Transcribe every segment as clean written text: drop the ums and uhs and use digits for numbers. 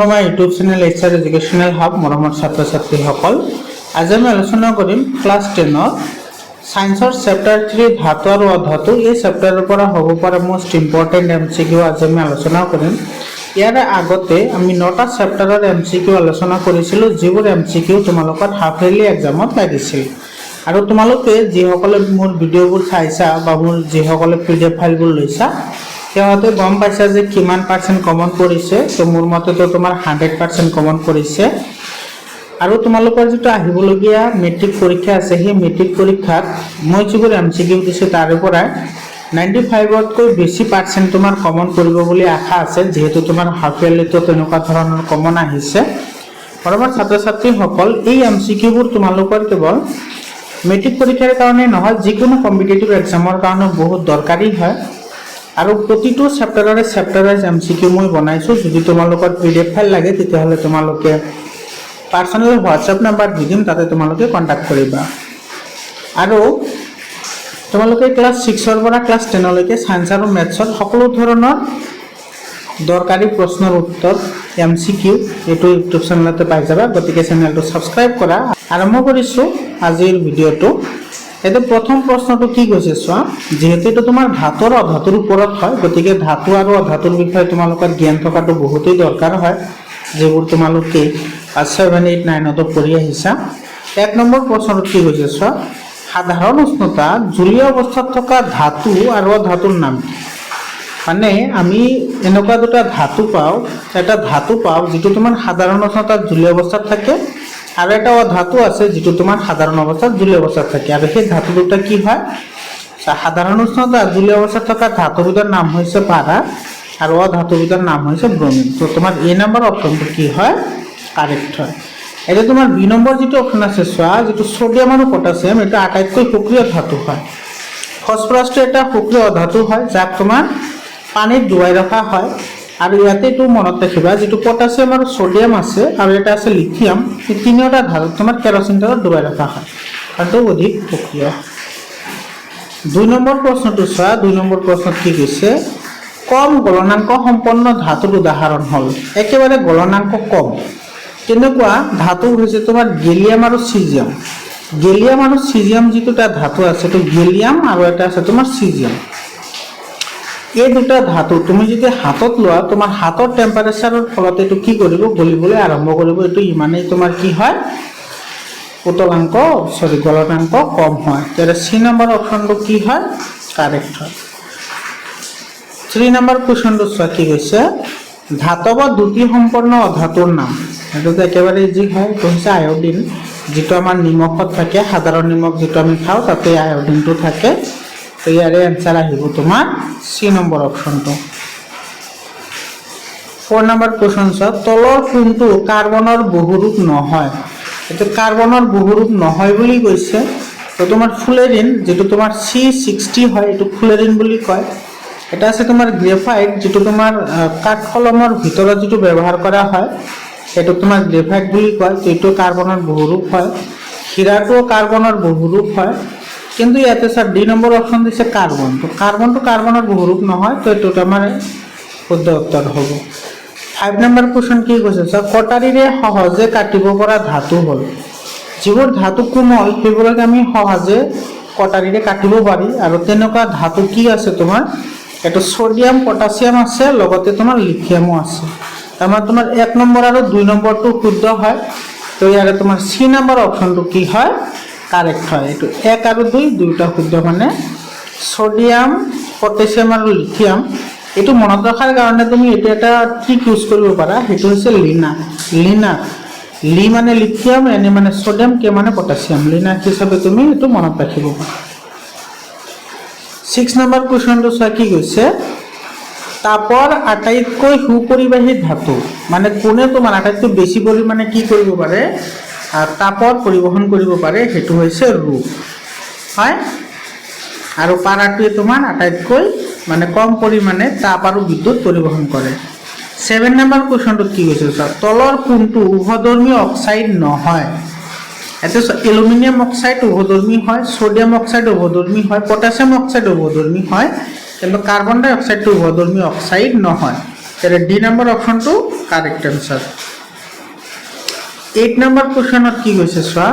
আমাৰ YouTube channel HR educational hub মৰমৰ ছাত্ৰ ছাত্ৰীসকল আজি আমি আলোচনা কৰিম ক্লাছ 10ৰ সায়েন্সৰ চেপ্টাৰ 3 ধাতু আৰু অধাতু এই চেপ্টাৰৰ পৰা হ'ব পৰা মোস্ট ইম্পৰ্টেন্ট এমসিকিউ আজি আমি আলোচনা কৰিম। ইয়াৰ আগতে আমি 9টা চেপ্টাৰৰ এমসিকিউ আলোচনা কৰিছিলোঁ যিবোৰ এমসিকিউ তোমালোকৰ হাফ ইয়াৰলি এক্সামত লাগিছিল আৰু তোমালোকে যিসকলে মোৰ ভিডিঅ'বোৰ চাইছা বা মোৰ যিসকলে পিডিএফ ফাইলবোৰ লৈছা তেহঁতে গম পাইছা যে কিমান পাৰ্চেন্ট কমন পৰিছে। তো মোৰ মতে তো তোমাৰ 100% কমন পৰিছে আৰু তোমালোকৰ যেটো আহিবলগীয়া মেট্ৰিক পৰীক্ষা আছে সেই মেট্ৰিক পৰীক্ষাত মই যিবোৰ এমসিকিউ দিছো তাৰ পৰা 95তকৈ বেছি পাৰ্চেন্ট তোমাৰ কমন পৰিব বুলি আশা আছে যেহেতু তোমাৰ হাফ ইয়াৰলিটো তেনেকুৱা ধৰণৰ কমন আহিছে। পৰৱৰ্তী ছাত্ৰ ছাত্ৰীসকল এই এমসিকিউবোৰ তোমালোকৰ কেৱল মেট্ৰিক পৰীক্ষাৰ কাৰণে নহয় যিকোনো কম্পিটিটিভ এক্সামৰ কাৰণে বহুত দৰকাৰী হয় আৰু প্ৰতিটো চেপ্টাৰৰ এমসিকিউ মই বনাইছো। যদি তোমালোকৰ পিডিএফ ফাইল লাগে তেতিয়াহলে তোমালোকে পাৰ্সোনাল হোৱাটসএপ নাম্বাৰ দি দিম তাতে তোমালোকে কন্টাক্ট কৰিবা আৰু তোমালোকে ক্লাছ 6ৰ পৰা ক্লাছ 10 লৈকে সায়েন্স আৰু মেথছত সকলো ধৰণৰ দৰকাৰী প্ৰশ্নৰ উত্তৰ এমসিকিউ এইটো ইউটিউব চেনেলতে পাই যাবা। গতিকে চেনেলটো সাবস্ক্ৰাইব কৰা। আৰম্ভ কৰিছো আজিৰ ভিডিঅ'টো। এটা প্ৰথম প্ৰশ্নটো কি কৈছে চোৱা যেহেতু এটা তোমাৰ ধাতু আৰু অধাতুৰ ওপৰত হয় গতিকে ধাতু আৰু অধাতুৰ বিষয়ে তোমালোকৰ জ্ঞান থকাটো বহুতেই দৰকাৰ হয় যেবোৰ তোমালোকে 7, 8, 9ত পঢ়ি আহিছা। এক নম্বৰ প্ৰশ্নটো কি কৈছে চোৱা সাধাৰণ উষ্ণতা জলীয় অৱস্থাত থকা ধাতু আৰু অধাতুৰ নাম মানে আমি এনেকুৱা দুটা ধাতু পাওঁ এটা ধাতু পাওঁ যেটো তোমাৰ সাধাৰণ উষ্ণতাত জলীয় অৱস্থাত থাকে আৰু এটা অধাতু আছে যেটো তোমাৰ সাধাৰণ অৱস্থাত জলীয় অৱস্থাত থাকে আৰু সেই ধাতু দুটা কি হয় সাধাৰণ উষ্ণতাত জলীয় অৱস্থাত থকা ধাতুবিধৰ নাম হৈছে পাৰা আৰু অধাতুবিধৰ নাম হৈছে ব্ৰোমিন। তো তোমাৰ এ নম্বৰ অপচনটো কি হয় কাৰেক্ট হয়। এটা তোমাৰ বি নম্বৰ যেটো অপচন আছে চোৱা যেটো সোডিয়াম আৰু পটাছিয়াম এটা আটাইতকৈ সক্ৰিয় ধাতু হয়। ফসফৰাছটো এটা সক্ৰিয় অধাতু হয় যাক তোমাৰ পানীত ডুবাই ৰখা হয় আৰু ইয়াতে তো মনত ৰাখিবা যেটো পটাছিয়াম আৰু সোডিয়াম আছে আৰু এটা আছে লিথিয়াম এই তিনিটা ধাতু তোমাৰ কেৰোচিন তেলত ডুবাই ৰখা হয় আৰু অধিক সক্ৰিয়। 2 নম্বৰ প্ৰশ্নটো চোৱা 2 নম্বৰ প্ৰশ্নত কি কৈছে কম গলনাঙ্ক সম্পন্ন ধাতুৰ উদাহৰণ হল একেবাৰে গলনাঙ্ক কম তেনেকুৱা ধাতু হৈছে তোমাৰ গেলিয়াম আৰু সিজিয়াম। গেলিয়াম আৰু সিজিয়াম যেটা ধাতু আছে তো গেলিয়াম আৰু এটা আছে তোমাৰ সিজিয়াম। এই দুটা ধাতু তুমি যদি হাতত লোৱা তোমাৰ হাতৰ টেম্পাৰেচাৰৰ ফলত এটো কি কৰিব গলিবলৈ আৰম্ভ কৰিব এটো ইমানেই তোমাৰ কি হয় গলনাঙ্ক কম হয়। তাহলে সি নম্বৰ অপশনটো কি হয় কাৰেক্ট হয়। 3 নম্বৰ কোৱেশ্চনটো চোৱা কি কৈছে ধাতব দ্যুতি সম্পন্ন অধাতুৰ নাম এটো একেবাৰে ইজি হয় তো হৈছে আয়োডিন যেটো আমাৰ নিমখত থাকে সাধাৰণ নিমখ যেটো আমি খাও তাতে আয়োডিনটো থাকে। তো ইয়াৰে आंसर আহিব তোমাৰ সি নম্বৰ অপশনটো। 4 নম্বৰ কোৱেশ্চন চোৱা তলৰ কোনটো কাৰ্বনৰ বহুৰূপ নহয় এটা কাৰ্বনৰ বহুৰূপ নহয় বুলি কৈছে তো তোমাৰ ফুলেৰিন যেটো তোমাৰ C60 হয় এটো ফুলেৰিন বুলি কয়। এটা আছে তোমাৰ গ্ৰেফাইট যেটো তোমাৰ কাঠকলমৰ ভিতৰত যেটো ব্যৱহাৰ কৰা হয় এটো তোমাৰ গ্ৰেফাইট বুলি কয় যেটো কাৰ্বনৰ বহুৰূপ হয়। হীৰাটো কাৰ্বনৰ বহুৰূপ হয় কিন্তু ইয়াতে স্যাৰ 2 নম্বৰ অপশন দিছে কাৰ্বন তো কাৰ্বনটো কাৰ্বনৰ বহুৰূপ নহয় তো এটো আমাৰ শুদ্ধ উত্তৰ হ'ব। 5 নম্বৰ কোৱেশ্চন কি কৈছে স্যাৰ কটাৰীৰে সহজে কাটিব পৰা ধাতু হল যিবোৰ ধাতু কোমল সেইবোৰক আমি সহজে কটাৰীৰে কাটিব পাৰি আৰু তেনেকুৱা ধাতু কি আছে তোমাৰ এটা সোডিয়াম পটাছিয়াম আছে লগতে তোমাৰ লিথিয়ামো আছে। আমাৰ তোমাৰ 1 নম্বৰ আৰু 2 নম্বৰটো শুদ্ধ হয় তো ইয়াৰে তোমাৰ সি নম্বৰ অপশনটো কি হয় কাৰেক্ট হয়। এটো 1 আৰু 2 দুইটা শুদ্ধ মানে সোডিয়াম পটাছিয়াম আৰু লিথিয়াম এটো মনত ৰাখাৰ কাৰণে তুমি এটা এটা ট্ৰিক ইউজ কৰিব পাৰা হেতু হৈছে লিনাক লি মানে লিথিয়াম এনে মানে সোডিয়াম কে মানে পটাছিয়াম লিনাক হিচাপে তুমি এটো মনত ৰাখিব পাৰা। 6 নম্বৰ কোৱেশ্চনটো চোৱা কি কৈছে তাপৰ আটাইতকৈ সুপৰিবাহী ধাতু মানে কোনে তোমাৰ আটাইতকৈ বেছি পৰিমাণে কি কৰিব পাৰে তাপৰ পৰিবহন কৰিব পাৰে হেতু হৈছে ৰূপ হয় আৰু পাৰাটোৱে তোমাৰ আটাইতকৈ মানে কম পৰিমাণে তাপ আৰু বিদ্যুৎ পৰিবহন কৰে। 7 নম্বৰ কোৱেশ্চনটো কি কৈছে তলৰ কোনটো উভধৰ্মী অক্সাইড নহয় এতে এলুমিনিয়াম অক্সাইড উভধৰ্মী হয় সোডিয়াম অক্সাইড উভধৰ্মী হয় পটাছিয়াম অক্সাইড উভধৰ্মী হয় কিন্তু কাৰ্বন ডাই অক্সাইডটো উভধৰ্মী অক্সাইড নহয়। তাহলে ডি নাম্বাৰ অপশনটো কাৰেক্ট আনসাৰ। 8 নম্বৰ কুৱেশ্যনত কি কৈছে চোৱা,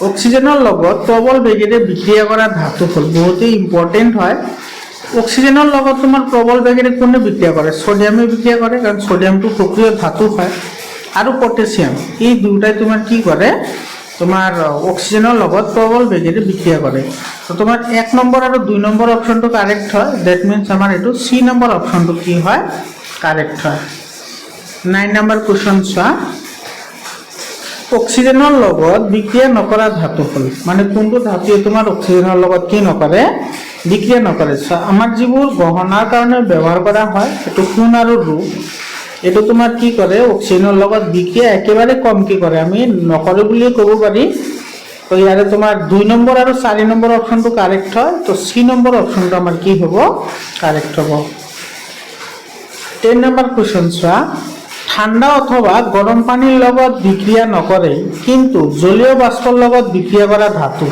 অক্সিজেনৰ লগত প্ৰবল বেগেৰে বিক্ৰিয়া কৰা ধাতু হ'ল, বহুতেই ইম্পৰ্টেণ্ট হয়। অক্সিজেনৰ লগত তোমাৰ প্ৰবল বেগেৰে কোনে বিক্ৰিয়া কৰে? সোডিয়ামে বিক্ৰিয়া কৰে, কাৰণ সোডিয়ামটো সক্ৰিয় ধাতু হয়। আৰু পটাছিয়াম, এই দুটাই তোমাৰ কি কৰে, তোমাৰ অক্সিজেনৰ লগত প্ৰবল বেগেৰে বিক্ৰিয়া কৰে। তো তোমাৰ 1 নম্বৰ আৰু 2 নম্বৰ অপশ্যনটো কাৰেক্ট হয়। ডেট মিনছ আমাৰ এইটো চি নম্বৰ অপশ্যনটো কি হয়, কাৰেক্ট হয়। 9 নম্বৰ কুৱেশ্যন চোৱা, অক্সিজেনৰ লগত বিক্ৰিয়া নকৰা ধাতু হ'ল, মানে কোনটো ধাতুৱে তোমাৰ অক্সিজেনৰ লগত কি নকৰে, বিক্ৰিয়া নকৰে। আমাৰ যিবোৰ গহনাৰ কাৰণে ব্যৱহাৰ কৰা হয় সেইটো সোণ আৰু ৰূপ, এইটো তোমাৰ কি কৰে, অক্সিজেনৰ লগত বিক্ৰিয়া একেবাৰে কমকৈ কৰে, আমি নকৰে বুলিয়ে ক'ব পাৰি। তো ইয়াৰে তোমাৰ 2 নম্বৰ আৰু 4 নম্বৰ অপশ্যনটো কাৰেক্ট হয়। তো সি নম্বৰ অপশ্যনটো আমাৰ কি হ'ব, কাৰেক্ট হ'ব। 10 নম্বৰ কুৱেশ্যন চোৱা, ঠাণ্ডা অথবা গৰম পানীৰ লগত বিক্ৰিয়া নকৰে কিন্তু জলীয় বাষ্পৰ লগত বিক্ৰিয়া কৰা ধাতু।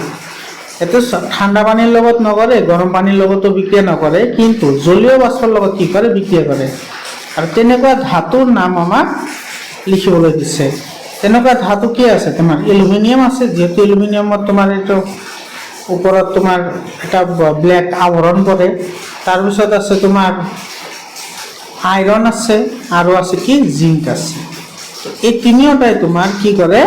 এতে ঠান্ডা পানির লগত নকরে, গরম পানির লগতো বিক্রিয়া নকরে, কিন্তু জলীয় বাষ্পর লগত কি করে, বিক্রিয়া করে। আর তেনেকুৱা ধাতুৰ নাম আমাক লিখিবলৈ দিছে। তেনেকুৱা ধাতু কি আছে, তোমাৰ এলুমিনিয়াম আছে, যেহেতু এলুমিনিয়ামত তোমাৰ এইটো ওপৰত তোমাৰ এটা ব্লেক আৱৰণ পৰে। তাৰপিছত আছে তোমাৰ আইৰন আছে, আৰু আছে কি জিংক আছে। এই তিনিওটাই তোমাৰ কি কৰে,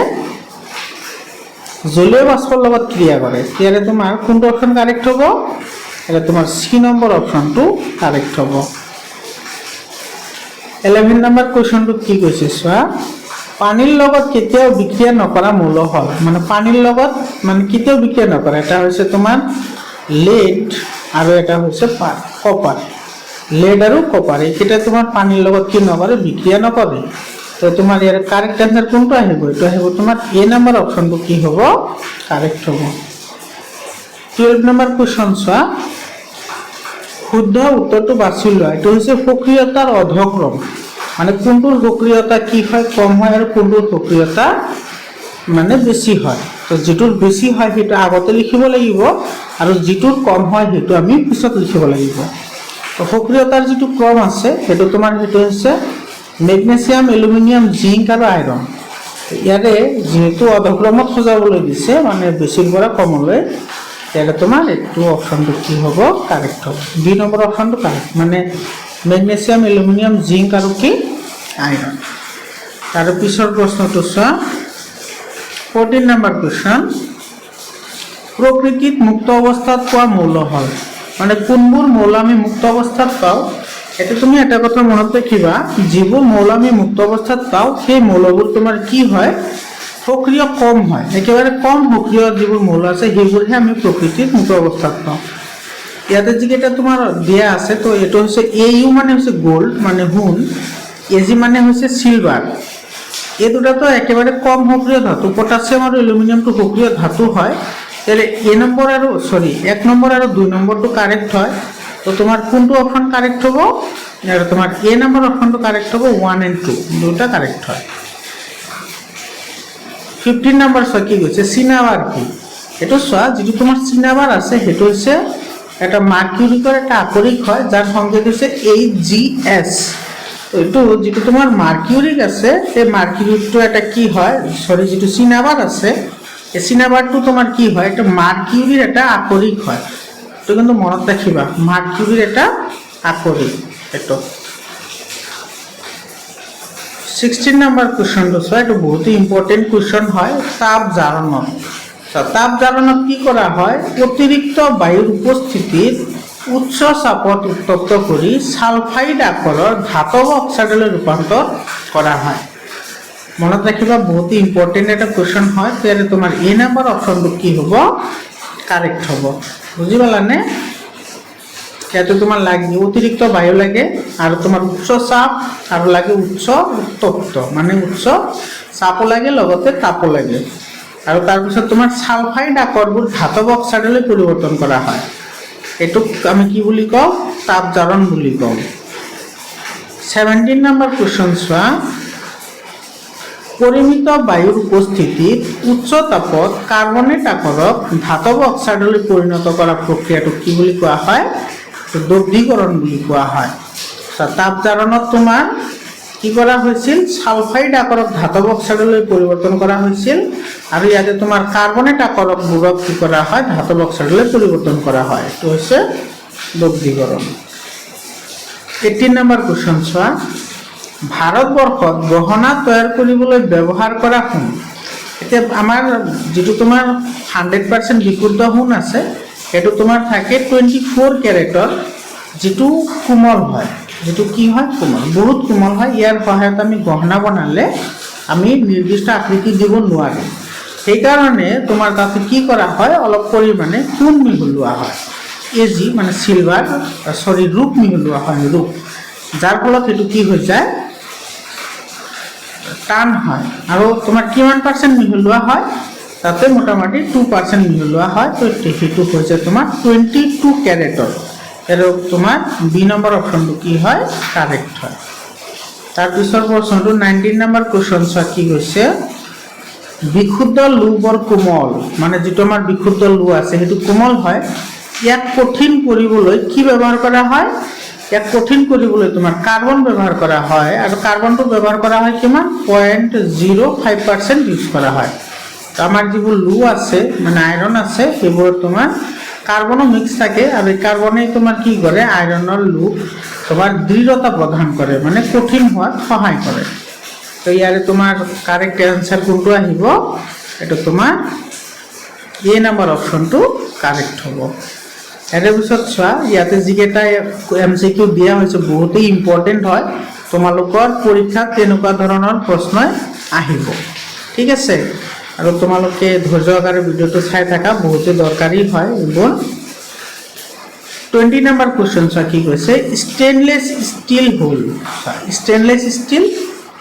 জলীয় বাষ্পৰ লগত ক্ৰিয়া কৰে। ইয়াৰে তোমাৰ কোনটো অপশ্যন কাৰেক্ট হ'ব, এটা তোমাৰ সি নম্বৰ অপশ্যনটো কাৰেক্ট হ'ব। 11 নম্বৰ কুৱেশ্যনটো কি কৈছে চোৱা, পানীৰ লগত কেতিয়াও বিক্ৰিয়া নকৰা মৌল হ'ল, মানে পানীৰ লগত মানে কেতিয়াও বিক্ৰিয়া নকৰে। এটা হৈছে তোমাৰ লেড আৰু এটা হৈছে কপাৰ। লেড আৰু কপাৰ এইকেইটা তোমাৰ পানীৰ লগত কি নকৰে, বিক্ৰিয়া নকৰে। তো তোমাৰ ইয়াৰ কাৰেক্ট আনসাৰ কোনটো আহিব, এইটো আহিব তোমাৰ এ নাম্বাৰ অপশনটো কি হ'ব, কাৰেক্ট হ'ব। 12 নম্বৰ কুৱেশ্যন চোৱা, শুদ্ধ উত্তৰটো বাছি লোৱা। এইটো হৈছে সক্ৰিয়তাৰ অধক্ৰম, মানে কোনটোৰ সক্ৰিয়তা কি হয়, কম হয়, আৰু কোনটোৰ সক্ৰিয়তা মানে বেছি হয়। তো যিটোৰ বেছি হয় সেইটো আগতে লিখিব লাগিব, আৰু যিটোৰ কম হয় সেইটো আমি পিছত লিখিব লাগিব। তো সক্ৰিয়তাৰ যিটো ক্ৰম আছে সেইটো তোমাৰ সেইটো হৈছে মেগনেছিয়াম, এলুমিনিয়াম, জিংক আৰু আইৰণ। ইয়াৰে যেহেতু অধক্ৰমত সজাবলৈ দিছে, মানে বেছিৰ পৰা কমলৈ, ইয়াৰে তোমাৰ এইটো অপশ্যনটো কি হ'ব, কাৰেক্ট হ'ব। 2 নম্বৰ অপশ্যনটো কাৰেক্ট, মানে মেগনেছিয়াম, এলুমিনিয়াম, জিংক আৰু কি আইৰণ। তাৰ পিছৰ প্ৰশ্নটো চোৱা, 14 নম্বৰ কুৱেশ্যন, প্ৰকৃতিত মুক্ত অৱস্থাত পোৱা মৌল হ'ল, মানে কোনবোৰ মৌল আমি মুক্ত অৱস্থাত পাওঁ। এটা তুমি এটা কথা মনত ৰাখিবা, যিবোৰ মৌল আমি মুক্ত অৱস্থাত পাওঁ সেই মৌলবোৰ তোমাৰ কি হয়, সক্ৰিয় কম হয়। একেবাৰে কম সক্ৰিয় যিবোৰ মৌল আছে সেইবোৰহে আমি প্ৰকৃতিত মুক্ত অৱস্থাত পাওঁ। ইয়াতে যিকেইটা তোমাৰ দিয়া আছে, তো এইটো হৈছে AU মানে হৈছে গোল্ড, মানে সোণ, AG মানে হৈছে চিলভাৰ। এই দুটাতো একেবাৰে কম সক্ৰিয় ধাতু। পটাছিয়াম আৰু এলুমিনিয়ামটো সক্ৰিয় ধাতু হয়। তাহলে 1 নম্বৰ আৰু 2 নম্বৰটো কাৰেক্ট হয়। তো তোমার কোনটো অপশন কারেক্ট হব, এটা তোমার এ নাম্বার অপশনটো কারেক্ট হব। 1 and 2 দুটা কারেক্ট হয়। 15 নাম্বার চোৱা কি কৈছে, চিনাবাৰ কি, এইটো চোৱা, যিটো তোমাৰ চিনাবাৰ আছে সেইটো হৈছে এটা মাৰ্কিউৰিকৰ এটা আকৰিক হয়, যাৰ সংকেত হৈছে HGS। এইটো যিটো তোমাৰ মাৰ্কিউৰিক আছে, সেই মাৰ্কিউৰিকটো এটা কি হয়, সৰি যিটো চিনাবাৰ আছে, এই চিনাবাৰটো তোমাৰ কি হয়, এটা মাৰ্কিউৰিৰ এটা আকৰিক হয়। তো কিন্তু মনত ৰাখিবা, মাৰ্কিউৰিৰ এটা আকৰিক। এইটো 16 নম্বৰ কুৱেশ্যনটো চোৱা, এইটো বহুত ইম্পৰ্টেণ্ট কুৱেশ্যন হয়। তাপ জাৰণত, তাপ জাৰণত কি কৰা হয়, অতিৰিক্ত বায়ুৰ উপস্থিতিত উচ্চ চাপত উত্তপ্ত কৰি সালফাইড আকাৰৰ ধাতব অক্সাইডলৈ ৰূপান্তৰ কৰা হয়। মনত ৰাখিবা, বহুত ইম্পৰ্টেণ্ট এটা কুৱেশ্যন হয়। তাহলে তোমাৰ এ নাম্বার অপশনটো কি হ'ব, কারেক্ট হ'ব। বুঝি পালানে? ইয়াতে তোমার লাগে অতিরিক্ত বায়ু লাগে, আর তোমার উচ্চ চাপ, আর লাগে উচ্চ উত্তপ্ত, মানে উচ্চ চাপও লাগে, লগতে তাপও লাগে। আর তাৰপিছত তোমাৰ সালফাইড আকৰবোৰ ধাতব অক্সাইডলৈ পৰিৱৰ্তন কৰা হয়। এইটোক আমি কি বুলি কওঁ, তাপ জাৰণ বুলি কওঁ। 17 নম্বৰ কুৱেশ্যন চোৱা, পৰিমিত বায়ুৰ উপস্থিতিত উচ্চ তাপত কাৰ্বনেট আকৰক ধাতব অক্সাইডলৈ পৰিণত কৰা প্ৰক্ৰিয়াটোক কি বুলি কোৱা হয়, দ্ৰৱীকৰণ বুলি কোৱা হয়। তাপ জাৰণত তোমাৰ কি কৰা হৈছিল সালফাইড আকৰক ধাতৱ অক্সাইডলৈ পৰিৱৰ্তন কৰা হৈছিল আৰু ইয়াতে তোমাৰ কাৰ্বনেট আকৰক বোৰক কি কৰা হয় ধাতৱ অক্সাইডলৈ পৰিৱৰ্তন কৰা হয় এইটো হৈছে লব্ধীকৰণ 18 নম্বৰ কোৱেশ্চন চোৱা ভাৰতবৰ্ষত গহনা তৈয়াৰ কৰিবলৈ ব্যৱহাৰ কৰা সোণ এতিয়া আমাৰ যেটো তোমাৰ 100% বিশুদ্ধ সোণ আছে এটো তোমাৰ থাকে 24 ক্যাৰেটৰ যেটো কোমল হয় যেটো কি হয় কোমল বহুত কোমল হয় ইয়াৰ সহায়ত আমি গহনা বনালে আমি নিৰ্দিষ্ট আকৃতি দিব নোৱাৰো সেই কাৰণে তোমাৰ তাতে কি কৰা হয় অলপ পৰিমাণে সোণ মিহলোৱা হয় এজি মানে সিলভাৰ ৰূপ মিহলোৱা হয় ৰূপ যাৰ ফলত এটো কি হৈ যায় টান হয় আৰু তোমাৰ কিমান পাৰ্সেন্ট মিহলোৱা হয় তাতে মোটামুটি 2% মিহলোৱা হয় তো সেইটো হৈছে তোমাৰ 22 ক্যাৰেটৰ আৰু তোমাৰ বি নম্বৰ অপশনটো কি হয় কাৰেক্ট হয় তাৰ পিছৰ প্ৰশ্নটো 19 নম্বৰ কোৱেশ্চন চোৱা কি কৈছে বিশুদ্ধ লৌহৰ কোমল মানে যেটো আমাৰ বিশুদ্ধ লৌহ আছে হেতু কোমল হয় ইয়াক কঠিন কৰিবলৈ কি ব্যৱহাৰ কৰা হয় ইয়াক কঠিন কৰিবলৈ তোমাৰ কাৰ্বন ব্যৱহাৰ কৰা হয় আৰু কাৰ্বনটো ব্যৱহাৰ কৰা হয় কিমান 0.05% ইউজ কৰা হয় তো আমাৰ যিবোৰ লৌহ আছে মানে আয়ৰন আছে সেইবোৰ তোমাৰ কার্বনও মিক্স থাকে আর এই কার্বনে তোমার কি করে আয়রনের লুপ তোমার দৃঢ়তা প্রদান করে মানে কঠিন হওয়াত সহায় করে তো ইয়ারে তোমার কারেক্ট অ্যান্সার কোনটো আহিব এটা তোমার এ নাম্বার অপশনটো কারেক্ট হ'ব এর পিছত চোৱা ইয়াতে যিকেইটা এমসিকিউ দিয়া হৈছে বহুতেই ইম্পৰ্টেন্ট হয় তোমালোকৰ পৰীক্ষাত তেনেকুৱা ধৰণৰ প্ৰশ্ন আহিব ঠিক আছে আৰু তোমালোকে ধৈৰ্য সহকাৰে ভিডিওটো চাই থাকা বহুতে দৰকাৰী হয় এইবোৰ 20 নম্বৰ কোৱেশ্চন চোৱা কি কৈছে stainless steel whole stainless steel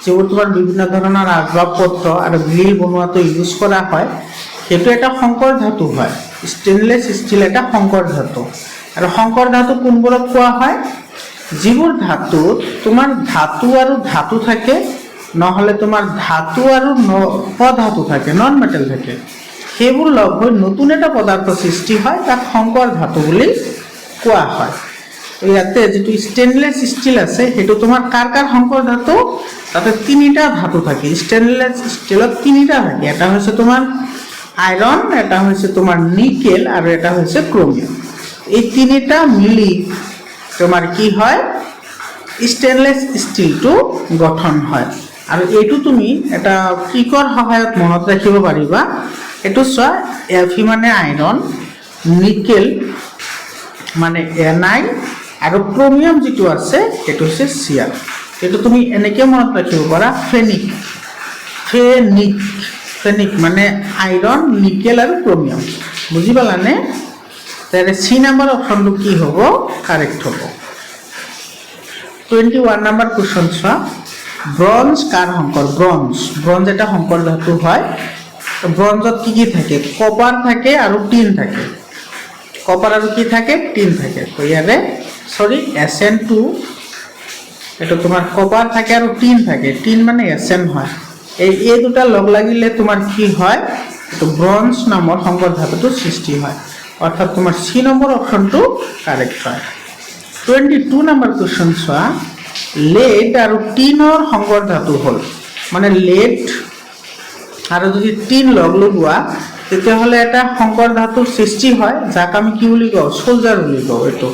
যেবোৰ তোমাৰ বিভিন্ন ধৰণৰ আসবাবপত্ৰ আৰু গ্ৰিল বনোৱাটো ইউজ কৰা হয় সেইটো এটা সংকৰ ধাতু হয় স্টেইনলেস ষ্টিল এটা সংকৰ ধাতু আৰু সংকৰ ধাতু কোনবোৰক কোৱা হয় যিবোৰ ধাতু তোমাৰ ধাতু আৰু ধাতু থাকে নহলে তোমাৰ ধাতু আৰু অধাতু থাকে নন মেটাল থাকে সেইবোৰ লগ হৈ নতুন এটা পদাৰ্থ সৃষ্টি হয় তাক সংকৰ ধাতু বুলি কোৱা হয় ইয়াতে যেটো স্টেইনলেস ষ্টিল আছে হেতু তোমাৰ কাৰ সংকৰ ধাতু তাতে তিনিটা ধাতু থাকে স্টেইনলেস ষ্টিলত তিনিটা থাকে এটা হৈছে তোমাৰ আয়ৰন এটা হৈছে তোমাৰ নিকেল আৰু এটা হৈছে ক্ৰোমিয়াম এই তিনিটা মিলি তোমাৰ কি হয় স্টেইনলেস ষ্টিলটো গঠন হয় আৰু এইটো তুমি এটা কিকৰ সহায়ত মনত ৰাখিব পাৰিবা এটো চোৱা Fe মানে আয়ৰন নিকেল মানে Na আৰু ক্ৰোমিয়াম যেটো আছে এটো হৈছে Cr এটো তুমি এনেকে মনত ৰাখিব পাৰা ফেনিক মানে আয়ৰন নিকেল আৰু ক্ৰোমিয়াম বুজি পালানে তাৰে সি নম্বৰ অপশনটো কি হ'ব কাৰেক্ট হ'ব 21 নম্বৰ কোৱেশ্চন চোৱা ব্ৰঞ্জ কাৰ সংকৰ ব্ৰঞ্জ এটা সংকৰ ধাতু হয় ব্ৰঞ্জত কি থাকে কপাৰ থাকে আৰু টিন থাকে কপাৰ আৰু কি থাকে টিন থাকে তো ইয়াৰে Sn2 এটা তোমাৰ কপাৰ থাকে আৰু টিন থাকে টিন মানে Sn হয় এই দুটা লগ লাগিলে তোমাৰ কি হয় তো ব্ৰঞ্জ নামৰ সংকৰ ধাতুটো সৃষ্টি হয় অৰ্থাৎ তোমাৰ সি নম্বৰ অপশনটো কাৰেক্ট হয় 22 নম্বৰ কোৱেশ্চন চোৱা lead আৰু টিনৰ সংকৰ ধাতু হল মানে lead আৰু যদি টিন লগ লগোৱা তেতিয়া হলে এটা সংকৰ ধাতুৰ সৃষ্টি হয় যাক আমি কি বুলি কওঁ সোলজাৰ বুলি কওঁ এটো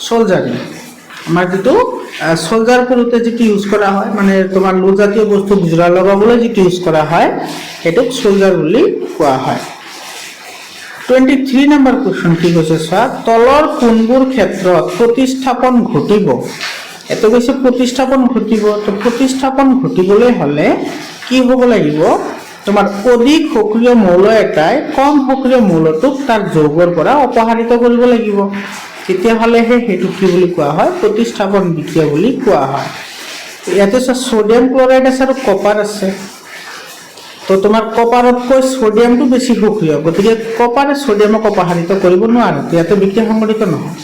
সোলজাৰিং আমাৰ যেটো সোলজাৰ কৰোতে যেটো ইউজ কৰা হয় মানে তোমাৰ লো জাতীয় বস্তু গুজৰা লগাবলৈ যেটো ইউজ কৰা হয় এটোক সোলজাৰ বুলি কোৱা হয় 23 নম্বৰ কোৱেশ্চন কি কৈছে চোৱা তলৰ কোনবোৰ ক্ষেত্ৰত প্ৰতিস্থাপন ঘটিব এটো কৈছে প্ৰতিস্থাপন ঘটিব তো প্ৰতিস্থাপন ঘটিবলৈ হলে কি হ'ব লাগিব তোমাৰ অধিক সক্ৰিয় মৌল এটাই কম সক্ৰিয় মৌলটোক তাৰ যৌগৰ পৰা অপসাৰিত কৰিব লাগিব তেতিয়া হলে হেতু কি বুলি কোৱা হয় প্ৰতিস্থাপন বিক্ৰিয়া বুলি কোৱা হয় ইয়াতে সোডিয়াম ক্লোৰাইড আছে আৰু কপাৰ আছে তো তোমাৰ কপাৰতকৈ সোডিয়ামটো বেছি সক্ৰিয় গতিকে কপাৰে সোডিয়ামক অপসাৰিত কৰিব নোৱাৰে ইয়াতে বিক্ৰিয়া সংঘটিত নহয়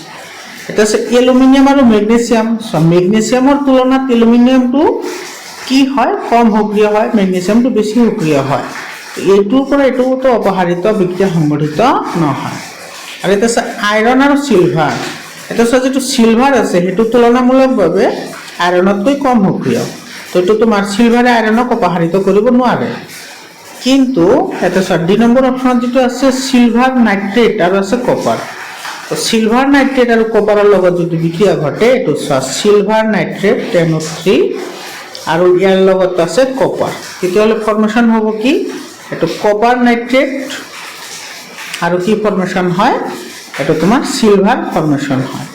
এটা আছে এলুমিনিয়াম আৰু ম্যাগনেসিয়াম ম্যাগনেসিয়ামৰ তুলনাত এলুমিনিয়ামটো কি হয় কম সক্ৰিয় হয় ম্যাগনেসিয়ামটো বেছি সক্ৰিয় হয় এইটোৰ পৰা এইটোতো অপসাৰিত বিক্ৰিয়া সংঘটিত নহয় আৰু এটা আছে আয়ৰন আৰু সিলভাৰ এটা চোৱা যিটো চিলভাৰ আছে সেইটো তুলনামূলকভাৱে আইৰণতকৈ কম সক্ৰিয়। তো এইটো তোমাৰ চিলভাৰে আইৰণক অপসাৰিত কৰিব নোৱাৰে। কিন্তু এটা চোৱা 2 নম্বৰ অপশ্যনত যিটো আছে চিলভাৰ নাইট্ৰেট আৰু আছে কপাৰ। তো চিলভাৰ নাইট্ৰেট আৰু কপাৰৰ লগত যদি বিক্ৰিয়া ঘটে এইটো চোৱা চিলভাৰ নাইট্ৰেট NO3 আৰু ইয়াৰ লগত আছে কপাৰ, তেতিয়াহ'লে ফৰ্মেশ্যন হ'ব কি এইটো কপাৰ নাইট্ৰেট আৰু কি ফৰ্মেশ্যন হয় এইটো তোমাৰ চিলভাৰ ফৰ্মেশ্যন হয়।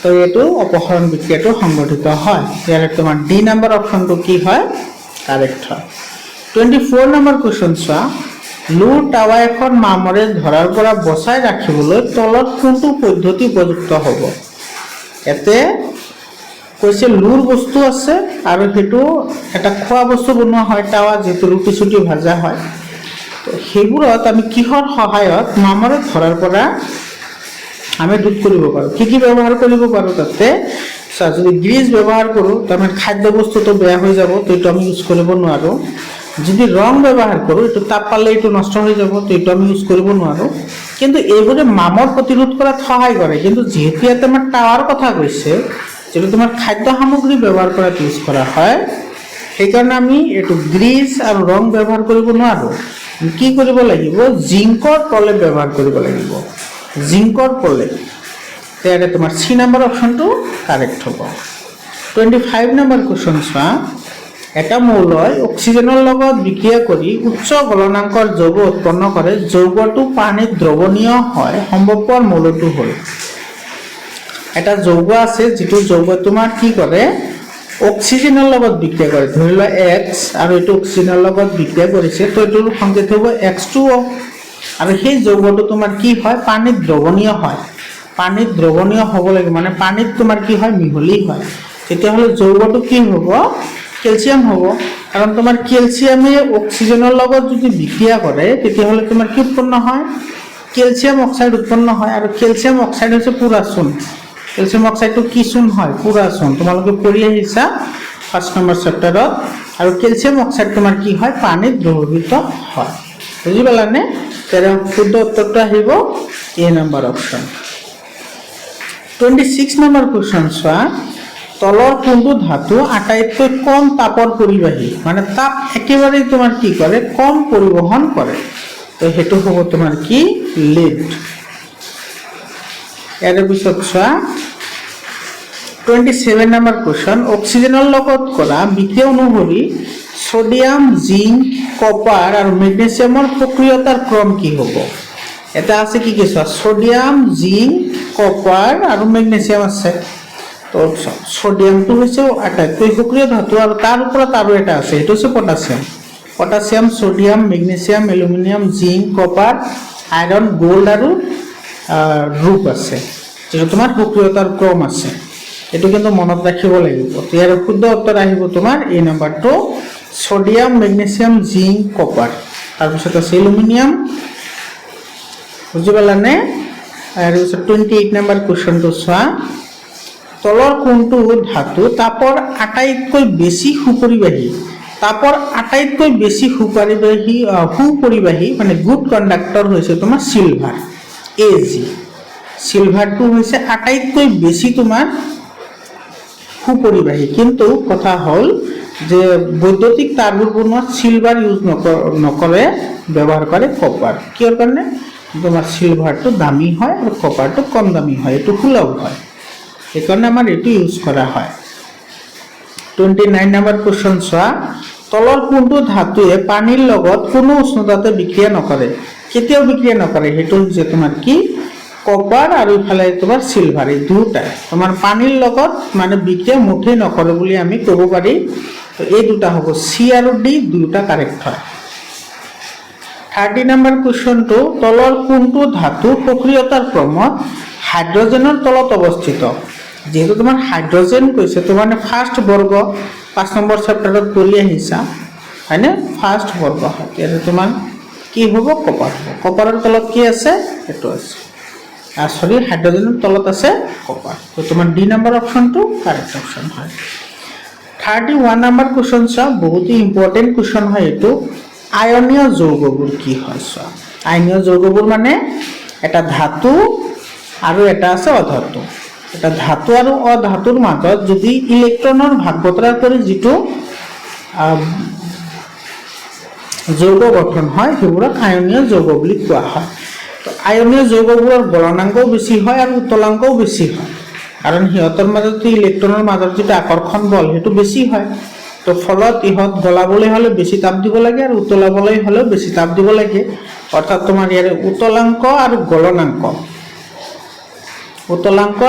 তো এইটো অপসাৰণ বিক্ৰিয়াটো সংঘটিত হয়। ইয়াৰে তোমাৰ ডি নম্বৰ অপশ্যনটো কি হয় কাৰেক্ট হয়। 24 নম্বৰ কুৱেশ্যন চোৱা লুৰ টাৱা এখন মামৰে ধৰাৰ পৰা বচাই ৰাখিবলৈ তলত কোনটো পদ্ধতি উপযুক্ত হ'ব। ইয়াতে কৈছে লুৰ বস্তু আছে আৰু সেইটো এটা খোৱা বস্তু বনোৱা হয় টাৱা, যিহেতু ৰুটি চুটি ভাজা হয়। তো সেইবোৰত আমি কিহৰ সহায়ত মামৰে ধৰাৰ পৰা আমি ৰোধ কৰিব পাৰোঁ, কি ব্যৱহাৰ কৰিব পাৰোঁ। তাতে যদি গ্ৰীজ ব্যৱহাৰ কৰোঁ তাৰমানে খাদ্য বস্তুটো বেয়া হৈ যাব, তো এইটো আমি ইউজ কৰিব নোৱাৰোঁ। যদি ৰং ব্যৱহাৰ কৰোঁ এইটো তাপ পালে এইটো নষ্ট হৈ যাব, তো এইটো আমি ইউজ কৰিব নোৱাৰোঁ। কিন্তু এইবোৰে মামৰ প্ৰতিৰোধ কৰাত সহায় কৰে। কিন্তু যিহেতু ইয়াতে আমাৰ টাৱাৰ কথা কৈছে, যিটো তোমাৰ খাদ্য সামগ্ৰী ব্যৱহাৰ কৰাত ইউজ কৰা হয়, সেইকাৰণে আমি এইটো গ্ৰীজ আৰু ৰং ব্যৱহাৰ কৰিব নোৱাৰোঁ। কি কৰিব লাগিব জিংকৰ প্ৰলেপ ব্যৱহাৰ কৰিব লাগিব, জিংকৰ প্ৰলেপ। তেতিয়াহ'লে তোমাৰ চি নম্বৰ অপশ্যনটো কাৰেক্ট হ'ব। 25 নম্বৰ কুৱেশ্যন চোৱা এটা মৌলই অক্সিজেনৰ লগত বিক্ৰিয়া কৰি উচ্চ গলনাংকৰ যৌগ উৎপন্ন কৰে, যৌগটো পানীত দ্ৰৱণীয় হয়, সম্ভৱপৰ মৌলটো হ'ল। এটা যৌগ আছে যিটো যৌগ তোমাৰ কি কৰে অক্সিজেনৰ লগত বিক্ৰিয়া কৰে, ধৰি লোৱা X আৰু এইটো অক্সিজেনৰ লগত বিক্ৰিয়া কৰিছে, তো এইটোৰ সংকেত হ'ব X2O। আৰু সেই যৌগটো তোমাৰ কি হয় পানীত দ্ৰৱণীয় হয়, পানীত দ্ৰৱণীয় হ'ব লাগে মানে পানীত তোমাৰ কি হয় মিহলি হয়। তেতিয়াহ'লে যৌগটো কি হ'ব কেলছিয়াম হ'ব, কাৰণ তোমাৰ কেলছিয়ামে অক্সিজেনৰ লগত যদি বিক্ৰিয়া কৰে তেতিয়াহ'লে তোমাৰ কি উৎপন্ন হয় কেলছিয়াম অক্সাইড উৎপন্ন হয়। আৰু কেলছিয়াম অক্সাইড হৈছে পুৰা চূণ। কেলছিয়াম অক্সাইডটো কি চূণ হয় পুৰা চূণ, তোমালোকে পঢ়ি আহিছা 1st নম্বৰ চেপ্টাৰত। আৰু কেলছিয়াম অক্সাইড তোমাৰ কি হয় পানীত দ্ৰৱীভূত হয়, বুজি পালানে। তেনে শুদ্ধ উত্তৰটো আহিব এ নম্বৰ অপশ্যন। 26 নম্বৰ কুৱেশ্যন চোৱা তলৰ কোনটো ধাতু আটাইতকৈ কম তাপৰ পৰিবাহী, মানে তাপ একেবাৰে তোমাৰ কি কৰে কম পৰিবহন কৰে। তো সেইটো হ'ব তোমাৰ কি লিড। ইয়াৰ পিছত চোৱা 27 নম্বৰ কুৱেশ্যন অক্সিজেনৰ লগত কৰা বিক্ৰিয়া অনুসৰি সোডিয়াম জিংক কপাৰ আৰু মেগনেছিয়ামৰ সক্ৰিয়তাৰ ক্ৰম কি হ'ব। এটা আছে কি চোৱা সোডিয়াম জিংক কপাৰ আৰু মেগনেছিয়াম আছে। তো সোডিয়ামটো হৈছে আটাইতকৈ সক্ৰিয় ধাতু আৰু তাৰ ওপৰত আৰু এটা আছে, সেইটো হৈছে potassium. Potassium sodium magnesium aluminium zinc copper iron gold আৰু ৰূপ আছে, যিটো তোমাৰ সক্ৰিয়তাৰ ক্ৰম আছে। এইটো কিন্তু মনত ৰাখিব লাগিব। ইয়াৰ শুদ্ধ উত্তৰ আহিব তোমাৰ এই নম্বৰটো সোডিয়াম মেগনেছিয়াম জিংক কপাৰ। তাৰপিছত আছে এলুমিনিয়াম, বুজি পালানে। আৰু 28 নম্বৰ কুৱেশ্যনটো চোৱা তলৰ কোনটো ধাতু তাপৰ আটাইতকৈ বেছি সুপৰিবাহী, তাপৰ আটাইতকৈ বেছি সুপৰিবাহী মানে গুড কণ্ডাক্টৰ হৈছে তোমাৰ চিলভাৰ Ag। চিলভাৰটো হৈছে আটাইতকৈ বেছি তোমাৰ সুপৰিবাহী। কিন্তু কথা হ'ল যে বৈদ্যুতিক তাঁৰবোৰ বনোৱাত চিলভাৰ ইউজ নকৰে, ব্যৱহাৰ কৰে কপাৰ। কিহৰ কাৰণে তোমাৰ চিলভাৰটো দামী হয় আৰু কপাৰটো কম দামী হয়, এইটো সুলভ হয়, সেইকাৰণে আমাৰ এইটো ইউজ কৰা হয়। 29 নম্বৰ কুৱেশ্যন চোৱা তলৰ কোনটো ধাতুৱে পানীৰ লগত কোনো উষ্ণতাতে বিক্ৰিয়া নকৰে, কেতিয়াও বিক্ৰিয়া নকৰে। সেইটো হৈছে তোমাৰ কি কপাৰ আৰু ইফালে তোমাৰ চিলভাৰ, এই দুটাই তোমাৰ পানীৰ লগত মানে বিক্ৰিয়া মুঠেই নকৰে বুলি আমি ক'ব পাৰি। তো এই দুটা হ'ব চি আৰু ডি, দুটা কাৰেক্ট হয়। 30 নম্বৰ কুৱেশ্যনটো তলৰ কোনটো ধাতু সক্ৰিয়তাৰ ক্ৰমত হাইড্ৰজেনৰ তলত অৱস্থিত। যেহেতু তোমাৰ হাইড্ৰজেন কৈছে তোমাৰ ফাৰ্ষ্ট বৰ্গ 5 নম্বৰ চেপ্টাৰত পঢ়ি আহিছা হয়নে, ফাৰ্ষ্ট বৰ্গ হয়। তেতিয়া তোমাৰ কি হ'ব কপাৰ হ'ব। কপাৰৰ তলত কি আছে সেইটো আছে, সৰি হাইড্ৰজেনৰ তলত আছে কপাৰ। তো তোমাৰ ডি নম্বৰ অপশ্যনটো কাৰেক্ট অপশ্যন হয়। 31 নম্বৰ কুৱেশ্যন চোৱা বহুতো ইম্পৰ্টেণ্ট কুৱেশ্যন হয় এইটো। আয়নীয় যৌগবোৰ কি হয় চোৱা। আয়নীয় যৌগবোৰ মানে এটা ধাতু আৰু এটা আছে অধাতু। এটা ধাতু আৰু অধাতুৰ মাজত যদি ইলেক্ট্ৰনৰ ভাগ বতৰা কৰি যিটো যৌগ গঠন হয় সেইবোৰক আয়নীয় যৌগ বুলি কোৱা হয়। তো আয়নীয় যৌগবোৰৰ গলনাংকও বেছি হয় আৰু উতলাংকও বেছি হয়, কাৰণ সিহঁতৰ মাজত ইলেক্ট্ৰনৰ মাজত যিটো আকৰ্ষণ বল সেইটো বেছি হয়। তো ফলত ইহঁত গলাবলৈ হ'লে বেছি তাপ দিব লাগে আৰু উতলাবলৈ হ'লেও বেছি তাপ দিব লাগে। অৰ্থাৎ তোমাৰ ইয়াৰে উতলাংক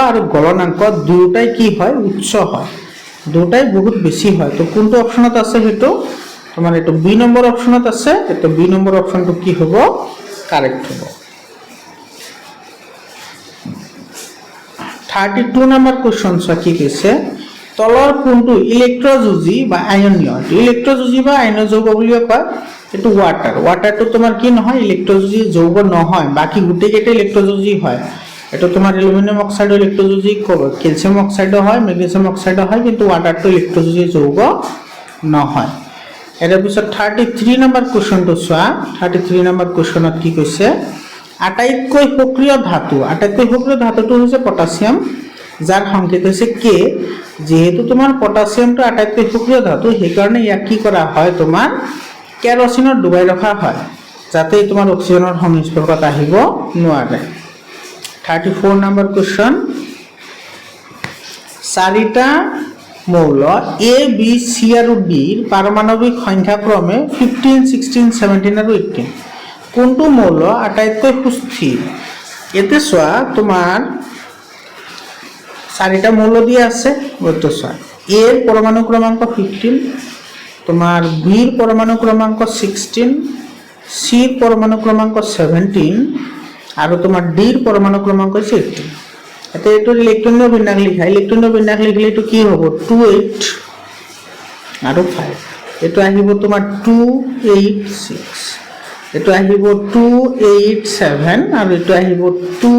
আৰু গলনাংক দুয়োটাই কি হয়, উচ্চ হয়, দুয়োটাই বহুত বেছি হয়। তো কোনটো অপশ্যনত আছে সেইটো তোমাৰ এইটো বি নম্বৰ অপশ্যনত আছে। এইটো বি নম্বৰ অপশ্যনটো কি হ'ব, কাৰেক্ট হ'ব। 32 নম্বৰ কুৱেশ্যন চোৱা কি কৈছে, তলৰ কোনটো ইলেক্ট্ৰযুজি বা আয়নীয়, ইলেক্ট্ৰযুজি বা আয়নীয় যৌগ বুলিও কয়। এইটো ৱাটাৰটো তোমাৰ কি নহয়, ইলেক্ট্ৰযুজি যৌগ নহয়, বাকী গোটেইকেইটা ইলেক্ট্ৰযুজি হয়। এইটো তোমাৰ এলুমিনিয়াম অক্সাইডৰ ইলেক্ট্ৰযুজি, কেলছিয়াম অক্সাইডো হয়, মেগনেছিয়াম অক্সাইডো হয়, কিন্তু ৱাটাৰটো ইলেক্ট্ৰযুজি যৌগ নহয়। ইয়াৰ পিছত 33 নম্বৰ কুৱেশ্যনটো চোৱা। 33 নম্বৰ কুৱেশ্যনত কি কৈছে, আটাইতকৈ সক্ৰিয় ধাতুটো হৈছে পটাছিয়াম, যাৰ সংকেত হৈছে কে। যেহেতু তোমাৰ পটাছিয়ামটো আটাইতকৈ সক্ৰিয় ধাতু, সেইকাৰণে ইয়াক কি কৰা হয়, তোমাৰ কেৰচিনত ডুবাই ৰখা হয়, যাতে তোমাৰ অক্সিজেনৰ সংস্পৰ্শত আহিব নোৱাৰে। 34 নম্বৰ কুৱেশ্যন, চাৰিটা মৌল এ, বি, চি আৰু ডিৰ পাৰমাণৱিক সংখ্যা ক্ৰমে 15, 16, 17 আৰু 18। কোনটো মৌল আটাইতকৈ সুস্থিৰ? ইয়াতে চোৱা তোমাৰ চাৰিটা মৌল দিয়া আছে। এইটো চোৱা, এৰ পৰমাণু ক্ৰমাংক 15, তোমাৰ বিৰ পৰমাণু ক্ৰমাংক 16, চিৰ পৰমাণু ক্ৰমাংক 17 আৰু তোমাৰ ডিৰ পৰমাণু ক্ৰমাংক 18। এতিয়া এইটোৰ ইলেক্ট্ৰনীয় বিন্যাস লিখা, ইলেক্ট্ৰনীয় বিন্যাস লিখিলে এইটো কি হ'ব, 2, 8 আৰু 5। এইটো আহিব তোমাৰ 2, 8, 6, এইটো আহিব 2, 8, 7 আৰু এইটো আহিব 2,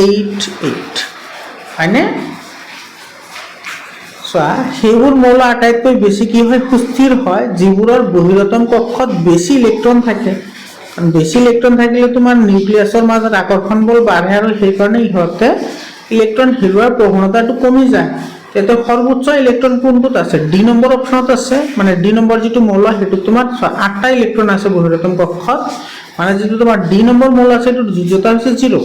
8, 8, হয়নে? চোৱা, সেইবোৰ মৌল আটাইতকৈ বেছি কি হয়, সুস্থিৰ হয়, যিবোৰৰ বহিৰতম কক্ষত বেছি ইলেক্ট্ৰন থাকে। কাৰণ বেছি ইলেক্ট্ৰন থাকিলে তোমাৰ নিউক্লিয়াছৰ মাজত আকৰ্ষণ বল বাঢ়ে আৰু সেইকাৰণে ইহঁতে ইলেক্ট্ৰন হেৰুৱাৰ প্ৰৱণতাটো কমি যায়। তেতিয়া সৰ্বোচ্চ ইলেক্ট্ৰন কোনটোত আছে, ডি নম্বৰ অপশ্যনত আছে। মানে ডি নম্বৰ যিটো মৌল সেইটোত তোমাৰ 8টা ইলেক্ট্ৰন আছে বহিৰতম কক্ষত। মানে যিটো তোমাৰ ডি নম্বৰ মৌল আছে এইটোৰ যোজ্যতা হৈছে 0।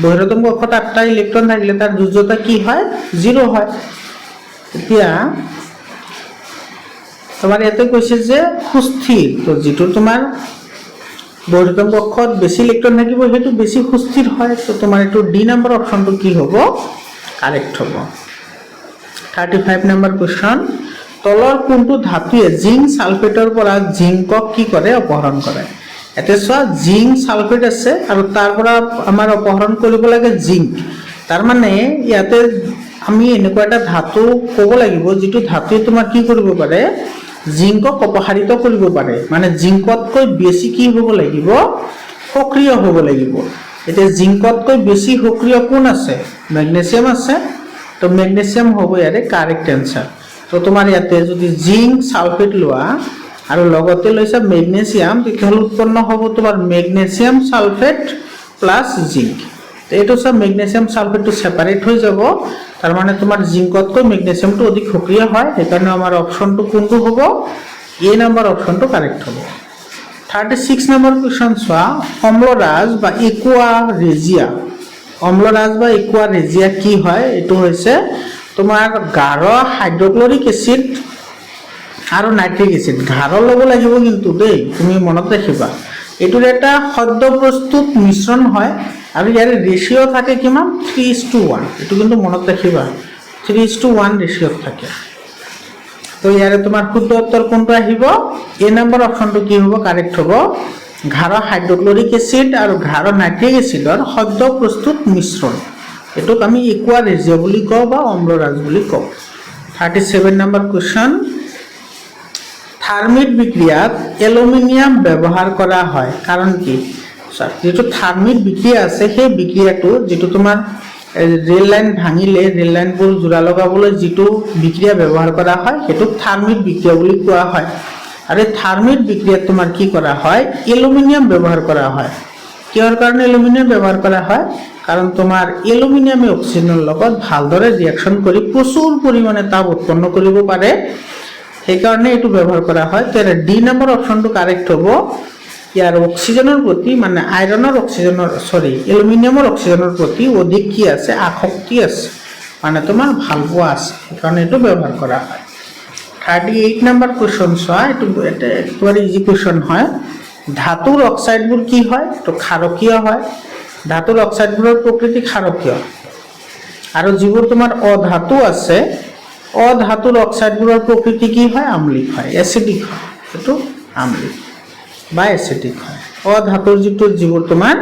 বহিৰতম কক্ষত 8টা ইলেক্ট্ৰন থাকিলে তাৰ যোজ্যতা কি হয়, 0 হয়। এতিয়া তোমাৰ ইয়াতে কৈছে যে সুস্থিৰ, তো যিটো তোমাৰ বহিৰতম কক্ষত বেছি ইলেক্ট্ৰন থাকিব সেইটো বেছি সুস্থিৰ হয়। তো তোমাৰ এইটো ডি নম্বৰ অপশ্যনটো কি হ'ব, কাৰেক্ট হ'ব। 35 নম্বৰ কুৱেশ্যন, তলৰ কোনটো ধাতুৱে জিংক ছালফেটৰ পৰা জিংকক কি কৰে, অপহৰণ কৰে? এতিয়া চোৱা, জিংক ছালফেট আছে আৰু তাৰ পৰা আমাৰ অপহৰণ কৰিব লাগে জিংক। তাৰমানে ইয়াতে আমি এনেকুৱা এটা ধাতু ক'ব লাগিব যিটো ধাতুৱে তোমাৰ কি কৰিব পাৰে, জিংকক অপসাৰিত কৰিব পাৰে। মানে জিংকতকৈ বেছি কি হ'ব লাগিব, সক্ৰিয় হ'ব লাগিব। এতিয়া জিংকতকৈ বেছি সক্ৰিয় কোন আছে, মেগনেছিয়াম আছে। তো মেগনেছিয়াম হ'ব ইয়াৰে কাৰেক্ট এনচাৰ। তো তোমাৰ ইয়াতে যদি জিংক ছালফেট লোৱা আৰু লগতে লৈছা মেগনেছিয়াম, তেতিয়াহ'লে উৎপন্ন হ'ব তোমাৰ মেগনেছিয়াম ছালফেট প্লাছ জিংক। তো এইটো চব মেগনেছিয়াম ছালফেটটো ছেপাৰেট হৈ যাব। তাৰমানে তোমাৰ জিংকতকৈ মেগনেছিয়ামটো অধিক সক্ৰিয় হয়, সেইকাৰণে আমাৰ অপশ্যনটো কোনটো হ'ব, এ নম্বৰ অপশ্যনটো কাৰেক্ট হ'ব। 36 নম্বৰ কুৱেশ্যন চোৱা, অম্লৰাজ বা একুয়া ৰেজিয়া কি হয়? এইটো হৈছে তোমাৰ গাঢ় হাইড্ৰক্লৰিক এচিড আৰু নাইট্ৰিক এচিড। গাঢ় ল'ব লাগিব কিন্তু দেই, তুমি মনত ৰাখিবা। এইটোৰ এটা সদ্য প্ৰস্তুত মিশ্ৰণ হয় আৰু ইয়াৰ ৰেচিঅ' থাকে কিমান, 3:1। এইটো কিন্তু মনত ৰাখিবা, 3:1 ৰেচিঅ'ত থাকে। তো ইয়াৰে তোমাৰ শুদ্ধ উত্তৰ কোনটো আহিব, এ নম্বৰ অপশ্যনটো কি হ'ব, কাৰেক্ট হ'ব। গাঢ় হাইড্ৰক্লৰিক এচিড আৰু গাঢ় নাইট্ৰিক এচিডৰ সদ্য প্ৰস্তুত মিশ্ৰণ, এইটোক আমি একুয়া ৰেজিয়া বুলি কওঁ বা অম্লৰাজ বুলি কওঁ। 37 নম্বৰ কুৱেশ্যন, থাৰ্মিট বিক্ৰিয়াত এলুমিনিয়াম ব্যৱহাৰ কৰা হয় কাৰণ কি? যিটো থাৰ্মিট বিক্ৰিয়া আছে সেই বিক্ৰিয়াটো যিটো তোমাৰ ৰেল লাইন ভাঙিলে ৰেল লাইনবোৰ জোৰা লগাবলৈ যিটো বিক্ৰিয়া ব্যৱহাৰ কৰা হয় সেইটোক থাৰ্মিট বিক্ৰিয়া বুলি কোৱা হয়। আৰু এই থাৰ্মিট বিক্ৰিয়াত তোমাৰ কি কৰা হয়, এলুমিনিয়াম ব্যৱহাৰ কৰা হয়। কিহৰ কাৰণে এলুমিনিয়াম ব্যৱহাৰ কৰা হয় কাৰণ তোমাৰ এলুমিনিয়ামে অক্সিজেনৰ লগত ভালদৰে ৰিয়েকশ্যন কৰি প্ৰচুৰ পৰিমাণে তাপ উৎপন্ন কৰিব পাৰে সেইকাৰণে এইটো ব্যৱহাৰ কৰা হয় তেনে ডি নম্বৰ অপশ্যনটো কাৰেক্ট হ'ব ইয়াৰ অক্সিজেনৰ প্ৰতি মানে আইৰণৰ অক্সিজেনৰ এলুমিনিয়ামৰ অক্সিজেনৰ প্ৰতি অধিক কি আছে আসক্তি আছে মানে তোমাৰ ভাল পোৱা আছে সেইকাৰণে এইটো ব্যৱহাৰ কৰা হয় 38 নম্বৰ কোৱেশ্চন চোৱা এইটো একেবাৰে ইজি কোৱেশ্চন হয় ধাতুৰ অক্সাইডবোৰ কি হয় তো ক্ষাৰকীয় হয় ধাতুৰ অক্সাইডবোৰৰ প্ৰকৃতি ক্ষাৰকীয় আৰু যিবোৰ তোমাৰ অধাতু আছে অধাতুৰ অক্সাইডবোৰৰ প্ৰকৃতি কি হয় আম্লিক হয় এসিডিক হয় এটো আম্লিক বা এসিডিক হয় অধাতুৰ যিবোৰ তোমাৰ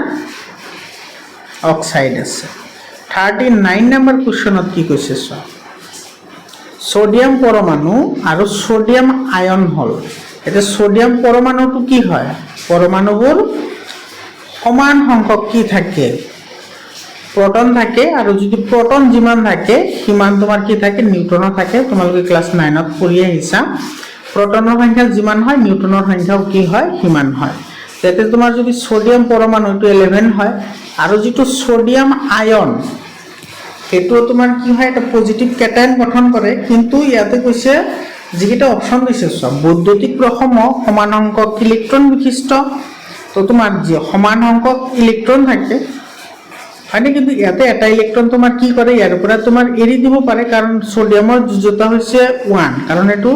অক্সাইড আছে 39 নম্বৰ কোৱেশ্চনত কি কৈছে চোৱা সোডিয়াম পৰমাণু আৰু সোডিয়াম আয়ন হল এটা সোডিয়াম পৰমাণুটো কি হয় পৰমাণুবোৰ সমান সংখ্যক কি থাকে প্ৰোটন থাকে আৰু যদি প্ৰোটন যিমান থাকে সিমান তোমাৰ কি থাকে নিউট্ৰনৰ থাকে তোমালোকে ক্লাস 9ত পঢ়ি আহিছা প্ৰোটনৰ সংখ্যা যিমান হয় নিউট্ৰনৰ সংখ্যাও কি হয় সিমান হয় তেতে তোমাৰ যদি সোডিয়াম পৰমাণুটো 11 হয় আৰু যেটো সোডিয়াম আয়ন এটো তোমাৰ কি হয় এটা পজিটিভ কেটায়ন গঠন কৰে কিন্তু ইয়াতে কৈছে যেটা অপশন দিছে সব বৈদ্যুতিক প্ৰসম সমান সংখ্যক ইলেক্ট্ৰন বিশিষ্ট তো তোমাৰ যে সমান সংখ্যক ইলেক্ট্ৰন থাকে মানে কিন্তু ইয়াতে এটা ইলেক্ট্ৰন তোমাৰ কি কৰে ইয়াৰ পৰা তোমাৰ এৰি দিব পাৰে কাৰণ সোডিয়ামৰ যোজ্যতা হৈছে 1 কাৰণ এটো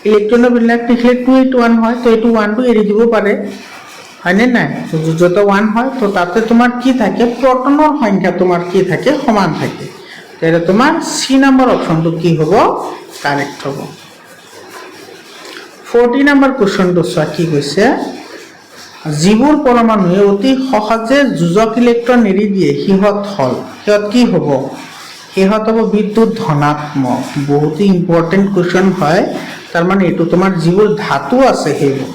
ইলেক্ট্ৰনৰ বিলাক থাকিলে 281 হয় তো এটো 1 টো এৰি দিব পাৰে হয়নে নাই তো যোজ্যতা 1 হয় তো তাতে তোমাৰ কি থাকে প্ৰোটনৰ সংখ্যা তোমাৰ কি থাকে সমান থাকে তেৰে তোমাৰ সি নম্বৰ অপশনটো কি হ'ব কাৰেক্ট হ'ব 40 নম্বৰ কোৱেশ্চনটো চোৱা কি কৈছে যিবোৰ পৰমাণুৱে অতি সহজে যোজক ইলেক্ট্ৰন এৰি দিয়ে সিহত কি হ'ব সিহত হ'ব বিদ্যুৎ ধনাত্মক বহুত ইম্পৰ্টেন্ট কোৱেশ্চন হয় তাৰ মানে এটো তোমাৰ যিবোৰ ধাতু আছে সেইবোৰ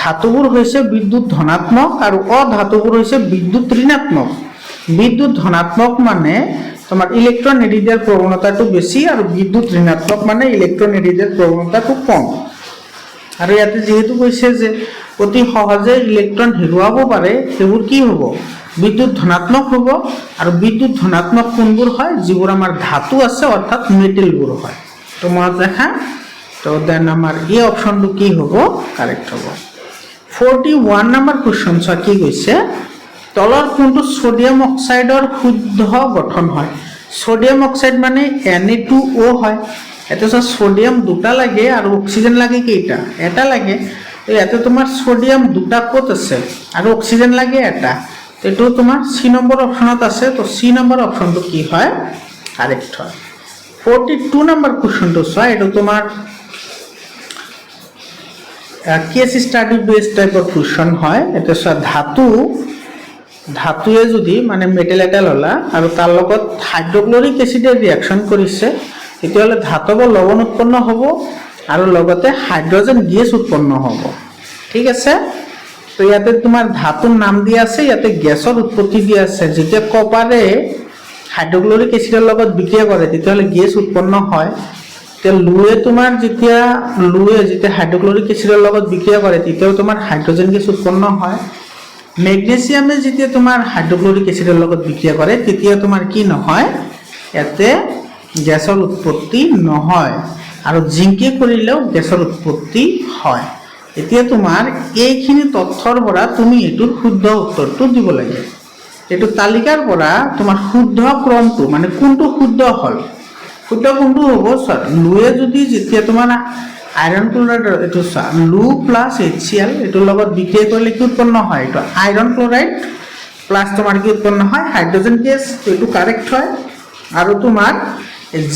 ধাতুবোৰ হৈছে বিদ্যুৎ ধনাত্মক আৰু অধাতুবোৰ হৈছে বিদ্যুৎ ঋণাত্মক বিদ্যুৎ ধনাত্মক মানে তোমাৰ ইলেক্ট্ৰন এৰি দিয়াৰ প্ৰৱণতাটো বেছি আৰু বিদ্যুৎ ঋণাত্মক মানে ইলেক্ট্ৰন এৰি দিয়াৰ প্ৰৱণতাটো কম আৰু ইয়াতে যেহেতু কৈছে যে অতি সহজে ইলেক্ট্ৰন হেৰুৱাব পাৰে সেইবোৰ কি হ'ব বিদ্যুৎ ধনাত্মক হ'ব আৰু বিদ্যুৎ ধনাত্মক কোনবোৰ হয় যিবোৰ আমাৰ ধাতু আছে অৰ্থাৎ মেটেলবোৰ হয় তো মনত ৰাখা তো দেন আমাৰ এই অপশনটো কি হ'ব কাৰেক্ট হ'ব 41 নম্বৰ কোৱেশ্চন চোৱা কি কৈছে তলৰ কোনটো সোডিয়াম অক্সাইডৰ শুদ্ধ গঠন হয় সোডিয়াম অক্সাইড মানে Na2O হয় এটা সোডিয়াম দুটা লাগে আৰু অক্সিজেন লাগে কেইটা এটা লাগে ইয়াতে তোমাৰ সোডিয়াম দুটা ক'ত আছে আৰু অক্সিজেন লাগে এটা এটো তোমাৰ সি নম্বৰ অপশনত আছে তো সি নম্বৰ অপশনটো কি হয় কাৰেক্ট হয় 42 নম্বৰ কোৱেশ্চনটো চোৱা এটো তোমাৰ কেস স্টাডি বেস টাইপৰ কোৱেশ্চন হয় এটা চোৱা ধাতুৱে যদি মানে মেটেল এটা ললা আৰু তাৰ লগত হাইড্ৰক্লোৰিক এসিডে ৰিঅ্যাকশন কৰিছে তেতিয়াহলে ধাতব লৱণ উৎপন্ন হ'ব আৰু লগতে হাইড্ৰোজেন গেছ উৎপন্ন হ'ব ঠিক আছে তো ইয়াতে তোমাৰ ধাতুৰ নাম দিয়া আছে ইয়াতে গেছৰ উৎপত্তি দিয়া আছে যেতিয়া কপাৰে হাইড্ৰক্লোৰিক এসিডৰ লগত বিক্ৰিয়া কৰে তেতিয়াহলে গেছ উৎপন্ন হয় তে লুয়ে তোমাৰ যেতিয়া হাইড্ৰক্লোৰিক এসিডৰ লগত বিক্ৰিয়া কৰে তেতিয়াও তোমাৰ হাইড্ৰোজেন গেছ উৎপন্ন হয় মেগনেসিয়ামে যেতিয়া তোমাৰ হাইড্ৰক্লোৰিক এসিডৰ লগত বিক্ৰিয়া কৰে তেতিয়া তোমাৰ কি নহয় ইয়াতে গেছৰ উৎপত্তি নহয় আৰু জিংকে কৰিলেও গেছৰ উৎপত্তি হয় এতিয়া তোমাৰ এইখিনি তথ্যৰ পৰা তুমি এটোৰ শুদ্ধ উত্তৰটো দিব লাগে এটো তালিকাৰ পৰা তোমাৰ শুদ্ধ ক্ৰমটো মানে কোনটো শুদ্ধ হল শুদ্ধ কোনটো হ'ব স্যাৰ লুয়ে যদি যেতিয়া তোমাৰ আয়ৰন ক্লোৰাইড এটো লু প্লাস HCl এটোৰ লগত বিক্ৰিয়া কৰিলে কি উৎপন্ন হয় এটো আয়ৰন ক্লোৰাইড প্লাস তোমাৰ কি উৎপন্ন হয় হাইড্ৰোজেন গেছ এটো কাৰেক্ট হয় আৰু তোমাৰ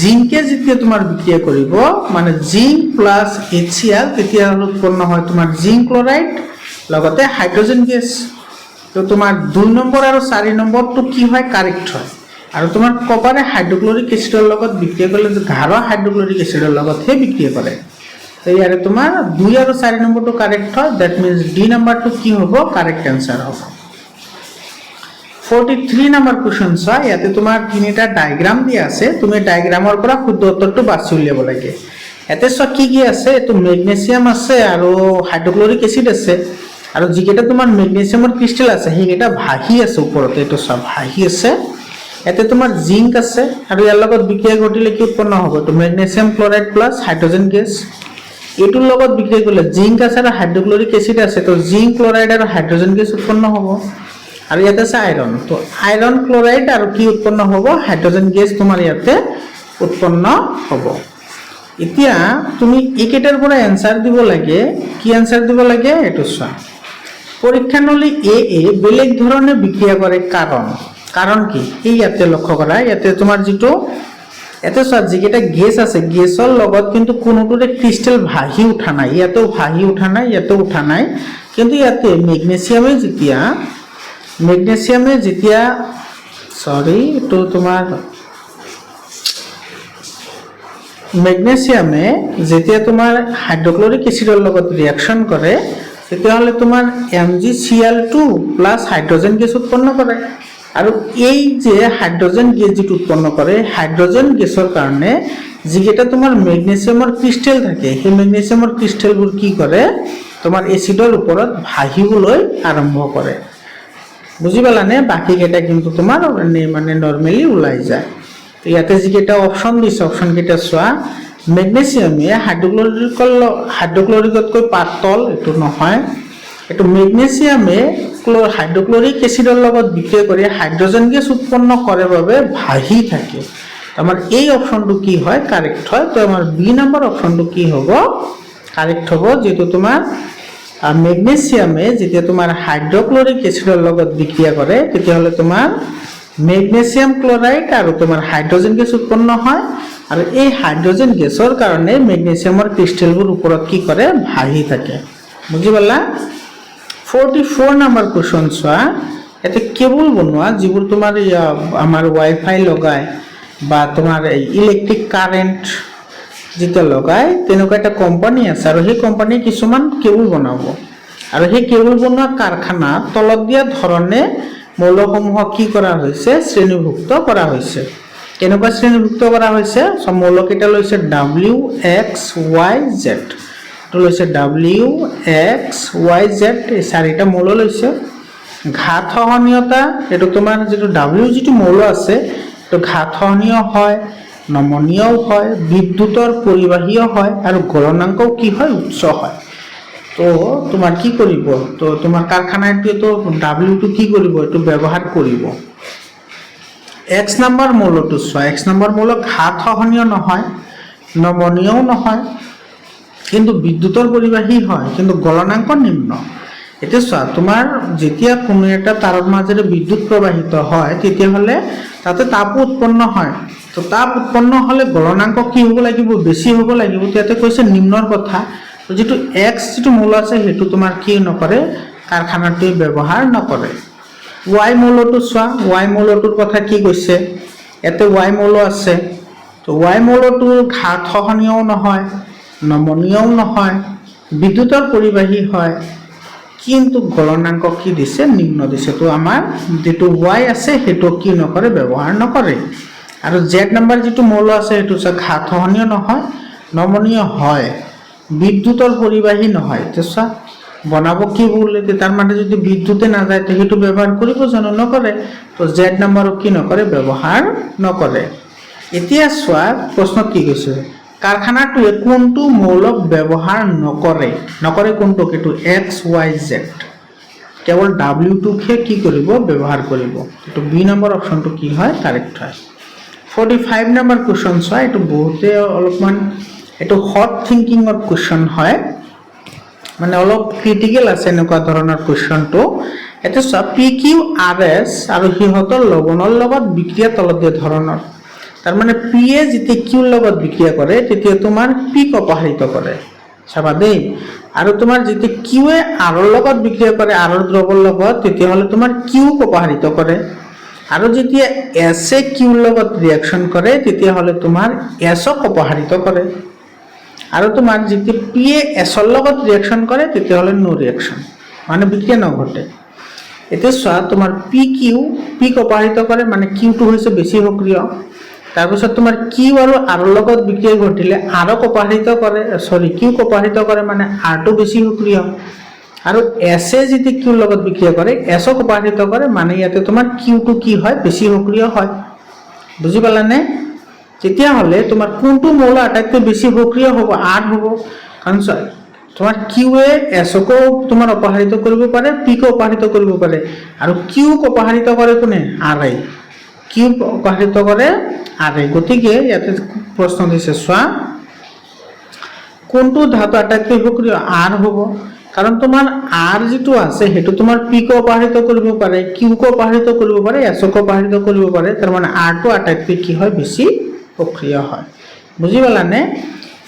জিংকে যেতিয়া তোমাৰ বিক্ৰিয়া কৰিব মানে জিংক প্লাস HCl তেতিয়া উৎপন্ন হয় তোমাৰ জিংক ক্লোৰাইড লগতে হাইড্ৰোজেন গেছ তো তোমাৰ 2 নম্বৰ আৰু 4 নম্বৰটো কি হয় কাৰেক্ট হয় আৰু তোমাৰ কপাৰে হাইড্ৰক্লোৰিক এসিডৰ লগত বিক্ৰিয়া কৰিলে ঘাৰ হাইড্ৰক্লোৰিক এসিডৰ লগত হে বিক্ৰিয়া কৰে তো ইয়াৰে তোমাৰ 2 আৰু 4 নম্বৰটো কাৰেক্ট হয় দ্যাট মিন্স ডি নম্বৰটো কি হ'ব কাৰেক্ট आंसर হ'ব 43 নম্বৰ কোৱেশ্চন চোৱা ইয়াতে তোমাৰ তিনিটা ডায়াগ্ৰাম দিয়া আছে তুমি ডায়াগ্ৰামৰ পৰা শুদ্ধ উত্তৰটো বাছি উলিয়াব লাগে ইয়াতে চোৱা কি আছে এটো মেগনেসিয়াম আছে আৰু হাইড্ৰক্লোৰিক এসিড আছে আৰু যিকেইটা তোমাৰ মেগনেছিয়ামৰ ক্ৰিষ্টেল আছে সেইকেইটা ভাহি আছে ওপৰতে, এইটো চোৱা ভাহি আছে। ইয়াতে তোমাৰ জিংক আছে আৰু ইয়াৰ লগত বিক্ৰিয়া ঘটিলে কি উৎপন্ন হ'ব, এইটো magnesium chloride plus hydrogen gas. এইটোৰ লগত বিক্ৰিয়া কৰিলে জিংক আছে আৰু হাইড্ৰক্লৰিক এচিড আছে, তো জিংক ক্লৰাইড আৰু হাইড্ৰজেন গেছ উৎপন্ন হ'ব। আৰু ইয়াতে আছে আইৰণ, তো আইৰণ ক্লৰাইড আৰু কি উৎপন্ন হ'ব, হাইড্ৰজেন গেছ তোমাৰ ইয়াতে উৎপন্ন হ'ব। এতিয়া তুমি এইকেইটাৰ পৰা এনসাৰ দিব লাগে। কি এনসাৰ দিব লাগে এইটো চোৱা। পৰীক্ষানলী এ বেলেগ ধৰণে বিক্ৰিয়া কৰে, কাৰণ কি এই ইয়াতে লক্ষ্য কৰা। ইয়াতে তোমাৰ যিটো ইয়াতে চোৱা যিকেইটা গেছ আছে গেছৰ লগত কিন্তু কোনোটোৰে ক্ৰিষ্টেল ভাহি উঠা নাই, ইয়াতেও ভাহি উঠা নাই, ইয়াতেও উঠা নাই। কিন্তু ইয়াতে মেগনেছিয়ামে যেতিয়া এইটো তোমাৰ মেগনেছিয়ামে যেতিয়া তোমাৰ হাইড্ৰক্লৰিক এচিডৰ লগত ৰিয়াকশ্যন কৰে তেতিয়াহ'লে তোমাৰ MgCl2 প্লাছ হাইড্ৰজেন গেছ উৎপন্ন কৰে। আৰু এই যে হাইড্ৰজেন গেছ যিটো উৎপন্ন কৰে, হাইড্ৰজেন গেছৰ কাৰণে যিকেইটা তোমাৰ মেগনেছিয়ামৰ ক্ৰিষ্টেল থাকে সেই মেগনেছিয়ামৰ ক্ৰিষ্টেলবোৰ কি কৰে, তোমাৰ এচিডৰ ওপৰত ভাহিবলৈ আৰম্ভ কৰে। বুজি পালানে? বাকীকেইটা কিন্তু তোমাৰ মানে নৰ্মেলি ওলাই যায়। তো ইয়াতে যিকেইটা অপশ্যন দিছে অপশ্যনকেইটা চোৱা। মেগনেছিয়ামে হাইড্ৰক্লৰিকতকৈ পাতল, এইটো নহয়। এইটো মেগনেছিয়ামে হাইড্ৰক্লৰিক এচিডৰ লগত বিক্ৰিয়া কৰি হাইড্ৰজেন গেছ উৎপন্ন কৰে বাবে ভাহি থাকে। আমাৰ এই অপশ্যনটো কি হয়, কাৰেক্ট হয়। তো আমাৰ বি নম্বৰ অপশ্যনটো কি হ'ব, কাৰেক্ট হ'ব। যিটো তোমাৰ মেগনেছিয়ামে যেতিয়া তোমাৰ হাইড্ৰক্লৰিক এচিডৰ লগত বিক্ৰিয়া কৰে তেতিয়াহ'লে তোমাৰ মেগনেছিয়াম ক্লৰাইড আৰু তোমাৰ হাইড্ৰজেন গেছ উৎপন্ন হয়। আৰু এই হাইড্ৰজেন গেছৰ কাৰণে মেগনেছিয়ামৰ ক্ৰিষ্টেলবোৰ ওপৰত কি কৰে, ভাহি থাকে। বুজি পালা? 44 নম্বৰ কুৱেশ্যন চোৱা। ইয়াতে কেবুল বনোৱা যিবোৰ তোমাৰ আমাৰ ৱাইফাই লগাই বা তোমাৰ ইলেক্ট্ৰিক কাৰেণ্ট যেতিয়া লগাই তেনেকুৱা এটা কোম্পানী আছে, আৰু সেই কোম্পানীয়ে কিছুমান কেবুল বনাব। আৰু সেই কেবুল বনোৱা কাৰখানাত তলত দিয়া ধৰণে মৌলসমূহক কি কৰা হৈছে, শ্ৰেণীভুক্ত কৰা হৈছে। কেনেকুৱা শ্ৰেণীভুক্ত কৰা হৈছে, মৌলকেইটা লৈছে WXYZ, এইটো লৈছে WXYZ, এই চাৰিটা মৌল লৈছে। ঘাত সহনীয়তা, এইটো তোমাৰ যিটো যিটো মৌল আছে এইটো ঘাত সহনীয় হয়, নমনীয়ও হয়, বিদ্যুতৰ পৰিবাহীও হয়, আৰু গলনাংকও কি হয়, উচ্চ হয়। তো তোমাৰ কি কৰিব, তো তোমাৰ কাৰখানাটোৱেতো টো কি কৰিব, এইটো ব্যৱহাৰ কৰিব। এক্স নম্বৰ মৌলটো চোৱা। এক্স নম্বৰ মৌল ঘাত সহনীয় নহয়, নমনীয়ও নহয়, কিন্তু বিদ্যুতৰ পৰিবাহী হয়, কিন্তু গলনাংক নিম্ন। এতিয়া চোৱা, তোমাৰ যেতিয়া কোনো এটা তাৰৰ মাজেৰে বিদ্যুৎ প্ৰবাহিত হয় তেতিয়াহ'লে তাতে তাপো উৎপন্ন হয়। তো তাপ উৎপন্ন হ'লে গলনাংক কি হ'ব লাগিব, বেছি হ'ব লাগিব। ইয়াতে কৈছে নিম্নৰ কথা। যিটো এক্স যিটো মৌল আছে সেইটো তোমাৰ কি নকৰে, কাৰখানাটোৱে ব্যৱহাৰ নকৰে। ৱাই মৌলটো চোৱা। ৱাই মৌলটোৰ কথা কি কৈছে, ইয়াতে ৱাই মৌল আছে। তো ৱাই মৌলটোৰ ঘাত সহনীয়ও নহয়, নমনীয়ও নহয়, বিদ্যুতৰ পৰিবাহী হয়, কিন্তু গলনাংক কি দিছে, নিম্ন দিছে। তো আমাৰ যিটো ৱাই আছে সেইটো কি নকৰে, ব্যৱহাৰ নকৰে। আৰু জেড নম্বৰ যিটো মৌল আছে সেইটো ঘাত সহনীয় নহয়, নমনীয় হয়, বিদ্যুতৰ পৰিবাহী নহয়। চোৱা বনাব কি বোলে, তাৰ মানে যদি বিদ্যুতে নাযায় তো সেইটো ব্যৱহাৰ কৰিব জানো, নকৰে। তো জেড নম্বৰক কি নকৰে, ব্যৱহাৰ নকৰে। এতিয়া চোৱা প্ৰশ্নত কি কৈছে, কাৰখানাটোৱে কোনটো মৌলক ব্যৱহাৰ নকৰে কোনটোক, এইটো XYZ, কেৱল W2কে কি কৰিব, ব্যৱহাৰ কৰিব। এইটো বি নম্বৰ অপশ্যনটো কি হয়, কাৰেক্ট হয়। 45 নম্বৰ কুৱেশ্যন চোৱা। এইটো বহুতে অলপমান এইটো হট থিংকিঙৰ কুৱেশ্যন হয়, মানে অলপ ক্ৰিটিকেল আছে এনেকুৱা ধৰণৰ কুৱেশ্যনটো। এতিয়া চোৱা, PQRS আৰু সিহঁতৰ লৱণৰ লগত বিক্ৰিয়া তলত দিয়া ধৰণৰ। তাৰমানে পিয়ে যেতিয়া কিউৰ লগত বিক্ৰিয়া কৰে তেতিয়া তোমাৰ পিক অপসাৰিত কৰে, চাবা দেই। আৰু তোমাৰ যেতিয়া কিউৱে আৰৰ লগত বিক্ৰিয়া কৰে, আৰৰ দ্ৰৱৰ লগত, তেতিয়াহ'লে তোমাৰ কিউক অপসাৰিত কৰে। আৰু যেতিয়া এছে কিউৰ লগত ৰিয়েকশ্যন কৰে তেতিয়াহ'লে তোমাৰ এছক অপসাৰিত কৰে। আৰু তোমাৰ যেতিয়া পিয়ে এছৰ লগত ৰিয়েকশ্যন কৰে তেতিয়াহ'লে নো ৰিয়েকশ্যন, মানে বিক্ৰিয়া নঘটে। এতিয়া চোৱা, তোমাৰ পিক অপসাৰিত কৰে, মানে কিউটো হৈছে বেছি সক্ৰিয়। তাৰপিছত তোমাৰ কিউ আৰু আৰৰ লগত বিক্ৰিয়া ঘটিলে আৰক অপসাৰিত কৰে, কিউক অপসাৰিত কৰে, মানে আৰটো বেছি সক্ৰিয়। আৰু এছে যদি কিউৰ লগত বিক্ৰিয়া কৰে এছক অপহৃত কৰে, মানে ইয়াতে তোমাৰ কিউটো কি হয়, বেছি সক্ৰিয় হয়। বুজি পালানে? তেতিয়াহ'লে তোমাৰ কোনটো মৌল আটাইতকৈ বেছি সক্ৰিয় হ'ব? আৰ হ'ব। কাৰণ তোমাৰ কিউৱে এছকো তোমাৰ অপহৃত কৰিব পাৰে, পিকো অপহৃত কৰিব পাৰে, আৰু কিউক অপহৃত কৰে কোনে? R I. কিউক অপহৃত কৰে আৰ আই। গতিকে ইয়াতে প্ৰশ্ন দিছে, চোৱা কোনটো ধাতু আটাইতকৈ সক্ৰিয়? আৰ হ'ব। কাৰণ তোমাৰ আৰ যিটো আছে সেইটো তোমাৰ পিকো অপহৃত কৰিব পাৰে, কিউকো অপহৃত কৰিব পাৰে, এছকো অপহৃত কৰিব পাৰে। তাৰমানে আৰটো আটাইতকৈ কি হয়? বেছি সক্ৰিয় হয়। বুজি পালানে?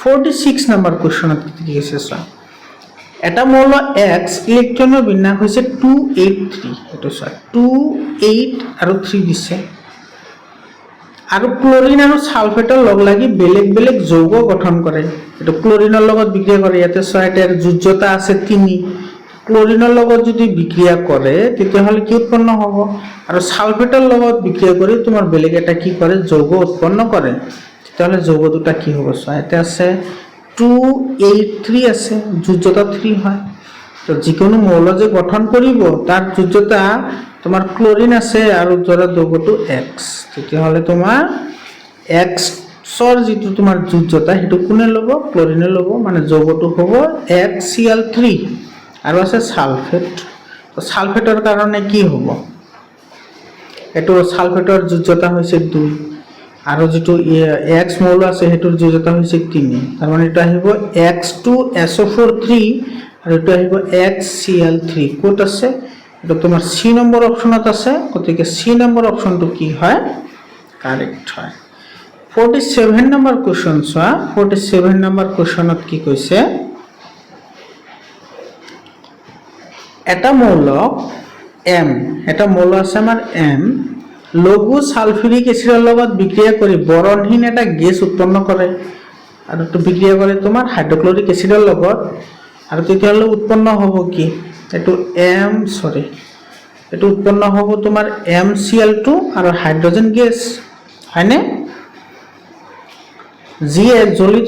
46 নম্বৰ কুৱেশ্যনত কি দিছে চোৱা, এটা মৌল এক্স ইলেক্ট্ৰনৰ বিন্যাস হৈছে 283। এইটো চোৱা 2, 8 আৰু 3 দিছে, আৰু ক্লৰিন আৰু সালফেটৰ লগ লাগি বেলেগ বেলেগ যৌগ গঠন কৰে। এইটো ক্লৰিনৰ লগত বিক্ৰিয়া কৰে। ইয়াতে চোৱা এটাৰ যোজ্যতা আছে 3। ক্লৰিনৰ লগত যদি বিক্ৰিয়া কৰে তেতিয়াহ'লে কি উৎপন্ন হ'ব? আৰু সালফেটৰ লগত বিক্ৰিয়া কৰি তোমাৰ বেলেগ এটা কি কৰে? যৌগ উৎপন্ন কৰে। তেতিয়াহ'লে যৌগ দুটা কি হ'ব? চোৱা এটা আছে 283 আছে, যোজ্যতা 3 হয়। তো যিকোনো মৌল যে গঠন কৰিব তাৰ যোজ্যতা তোমাৰ ক্লৰিন আছে আৰু ধৰা যৌগটো এক্স, তেতিয়াহ'লে তোমাৰ এক্সৰ যিটো তোমাৰ যোজ্যতা সেইটো কোনে ল'ব? ক্লৰিনে ল'ব। মানে যৌগটো হ'ব HCl3 আৰু আছে সালফেট। তো সালফেটৰ কাৰণে কি হ'ব? এইটো সালফেটৰ যোজ্যতা হৈছে 2, আৰু যিটো এক্স মৌল আছে সেইটোৰ যোজ্যতা হৈছে 3। তাৰমানে এটা আহিব X2SO4 3 আৰু এটা আহিব HCl3। ক'ত আছে? এটা তোমাৰ সি নম্বৰ অপশ্যনত আছে। গতিকে সি নম্বৰ অপশ্যনটো কি হয়? কাৰেক্ট হয়। 47 নম্বৰ কুৱেশ্যন চোৱা। 47 নম্বৰ কুৱেশ্যনত কি কৈছে, এটা মৌল এম, এটা মৌল আছে আমাৰ এম, লঘু সালফিউৰিক এচিডৰ লগত বিক্ৰিয়া কৰি বৰণহীন এটা গেছ উৎপন্ন কৰে, আৰু এইটো বিক্ৰিয়া কৰে তোমাৰ হাইড্ৰক্লৰিক এচিডৰ লগত, আৰু তেতিয়াহ'লে উৎপন্ন হ'ব কি? এইটো এইটো উৎপন্ন হ'ব তোমাৰ MCl2 আৰু হাইড্ৰজেন গেছ, হয়নে? যিয়ে জ্বলি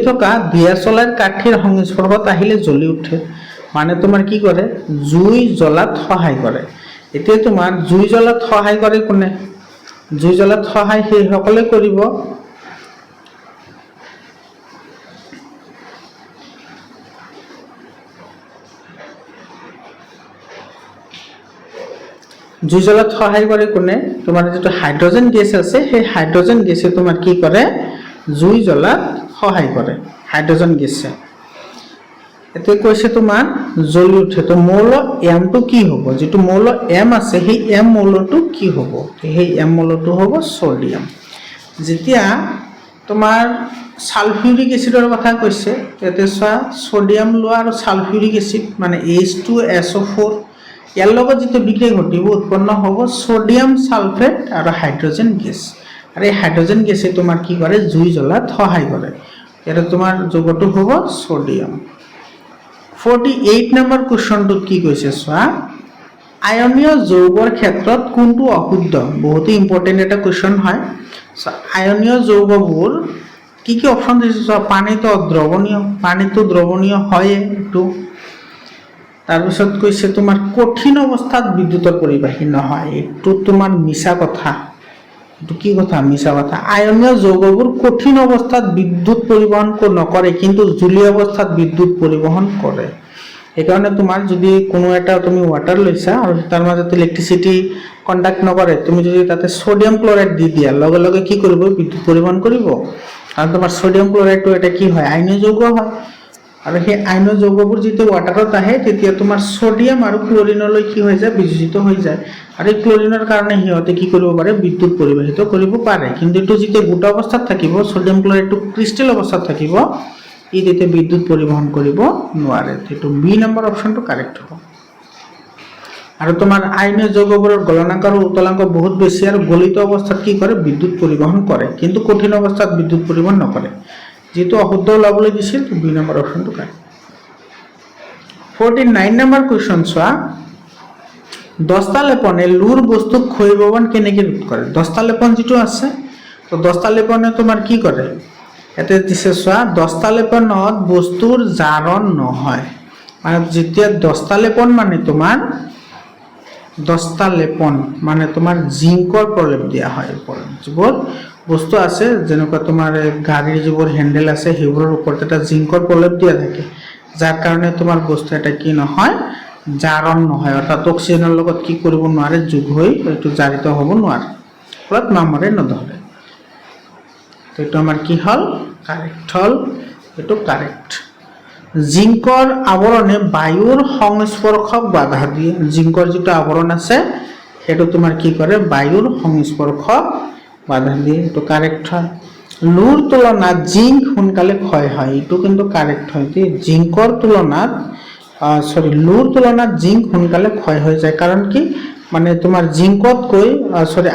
থকা দিয়াচলাইৰ কাঠিৰ সংস্পৰ্শত আহিলে জ্বলি উঠে। মানে তোমাৰ কি কৰে? জুই জ্বলাত সহায় কৰে। এতিয়া তোমাৰ জুই জ্বলাত সহায় কৰে কোনে? জুই জ্বলাত সহায় সেইসকলে কৰিব জুই জ্বলাত সহায় কৰে কোনে? তোমাৰ যিটো হাইড্ৰজেন গেছ আছে সেই হাইড্ৰজেন গেছে তোমাৰ কি কৰে? জুই জ্বলাত সহায় কৰে হাইড্ৰজেন গেছে। এতিয়া কৈছে তোমাৰ জ্বলি উঠে। তো মৌল এমটো কি হ'ব? যিটো মৌল এম আছে সেই এম মৌলটো কি হ'ব? সেই এম মৌলটো হ'ব ছডিয়াম। যেতিয়া তোমাৰ সালফিউৰিক এচিডৰ কথা কৈছে, ইয়াতে চোৱা ছডিয়াম লোৱা আৰু সালফিউৰিক এচিড মানে H2SO4, ইয়াৰ লগত যিটো বিক্ৰিয়া ঘটিব উৎপন্ন হ'ব ছডিয়াম সালফেট আৰু হাইড্ৰজেন গেছ। আৰু এই হাইড্ৰজেন গেছে তোমাৰ কি কৰে? জুই জ্বলাত সহায় কৰে। ইয়াতে তোমাৰ যৌগটো হ'ব ছডিয়াম। 48 নম্বৰ কুৱেশ্যনটোত কি কৈছে চোৱা, আয়নীয় যৌগৰ ক্ষেত্ৰত কোনটো অশুদ্ধ? বহুত ইম্পৰ্টেণ্ট এটা কুৱেশ্যন হয়। আয়নীয় যৌগবোৰ কি কি অপশ্যন দিছে চোৱা। পানীটো দ্ৰৱণীয়, পানীটো দ্ৰৱণীয় হয়ে এইটো। তাৰপিছত কৈছে তোমাৰ কঠিন অৱস্থাত বিদ্যুতৰ পৰিবাহী নহয়, এইটো তোমাৰ মিছা কথা। এইটো কি কথা? মিছা কথা। আয়নীয় যৌগবোৰ কঠিন অৱস্থাত বিদ্যুৎ পৰিবহন নকৰে, কিন্তু জলীয় অৱস্থাত বিদ্যুৎ পৰিবহন কৰে। সেইকাৰণে তোমাৰ যদি কোনো এটা তুমি ৱাটাৰ লৈছা আৰু তাৰ মাজত ইলেক্ট্ৰিচিটি কণ্ডাক্ট নকৰে, তুমি যদি তাতে ছডিয়াম ক্লৰাইড দি দিয়া, লগে লগে কি কৰিব? বিদ্যুৎ পৰিবহন কৰিব। কাৰণ তোমাৰ ছডিয়াম ক্লৰাইডটো এটা কি হয়? আয়নীয় যৌগ হয়। আৰু সেই আয়নীয় যৌগবোৰ যেতিয়া ৱাটাৰত আহে তেতিয়া তোমাৰ ছডিয়াম আৰু ক্লৰিনলৈ কি হৈ যায়? বিযোজিত হৈ যায়। আৰু এই ক্লৰিনৰ কাৰণে সিহঁতে কি কৰিব পাৰে? বিদ্যুৎ পৰিবাহিত কৰিব পাৰে। কিন্তু এইটো যেতিয়া গোটা অৱস্থাত থাকিব, ছডিয়াম ক্লৰাইডটো ক্ৰিষ্টেল অৱস্থাত থাকিব, ই তেতিয়া বিদ্যুৎ পৰিবহন কৰিব নোৱাৰে। সেইটো বি নম্বৰ অপশ্যনটো কাৰেক্ট হ'ব। আৰু তোমাৰ আয়নীয় যৌগবোৰৰ গলনাঙ্ক আৰু উতলাঙ্ক বহুত বেছি, আৰু গলিত অৱস্থাত কি কৰে? বিদ্যুৎ পৰিবহন কৰে, কিন্তু কঠিন অৱস্থাত বিদ্যুৎ পৰিবহন নকৰে। যেহেতু অশুদ্ধ ওলাবলৈ দিছিল, বি নম্বৰ অপশ্যনটো কাৰেক্ট। 49 নম্বৰ কুৱেশ্যন চোৱা, দস্তা লেপনে লুৰ বস্তুক ক্ষয়ীভৱন কেনেকৈ ৰোধ কৰে? দস্তা লেপন যিটো আছে, তো দস্তা লেপনে তোমাৰ কি কৰে? ইয়াতে দিছে চোৱা দস্তালেপনত বস্তুৰ জাৰণ নহয় মানে যেতিয়া দস্তালেপন মানে তোমাৰ দস্তালেপন মানে তোমাৰ জিংকৰ প্ৰলেপ দিয়া হয় ওপৰত যিবোৰ বস্তু আছে যেনেকুৱা তোমাৰ গাড়ীৰ যিবোৰ হেণ্ডেল আছে সেইবোৰৰ ওপৰত এটা জিংকৰ প্ৰলেপ দিয়া থাকে যাৰ কাৰণে তোমাৰ বস্তু এটা কি নহয় জাৰণ নহয় অৰ্থাৎ অক্সিজেনৰ লগত কি কৰিব নোৱাৰে যোগ হৈ এইটো জাৰিত হ'ব নোৱাৰে ফলত মামৰে নধৰে তো এইটো আমাৰ কি হ'ল কাৰেক্ট হ'ল এইটো কাৰেক্ট জিংকৰ আৱৰণে বায়ুৰ সংস্পৰ্শক বাধা দিয়ে জিংকৰ যিটো আৱৰণ আছে সেইটো তোমাৰ কি কৰে বায়ুৰ সংস্পৰ্শক বাধা দিয়ে এইটো কাৰেক্ট হয় লুৰ তুলনাত জিংক সোনকালে ক্ষয় হয় এইটো কিন্তু কাৰেক্ট হয় জিংকৰ তুলনাত লুৰ তুলনাত জিংক সোনকালে ক্ষয় হৈ যায় কাৰণ কি মানে তোমাৰ জিংকতকৈ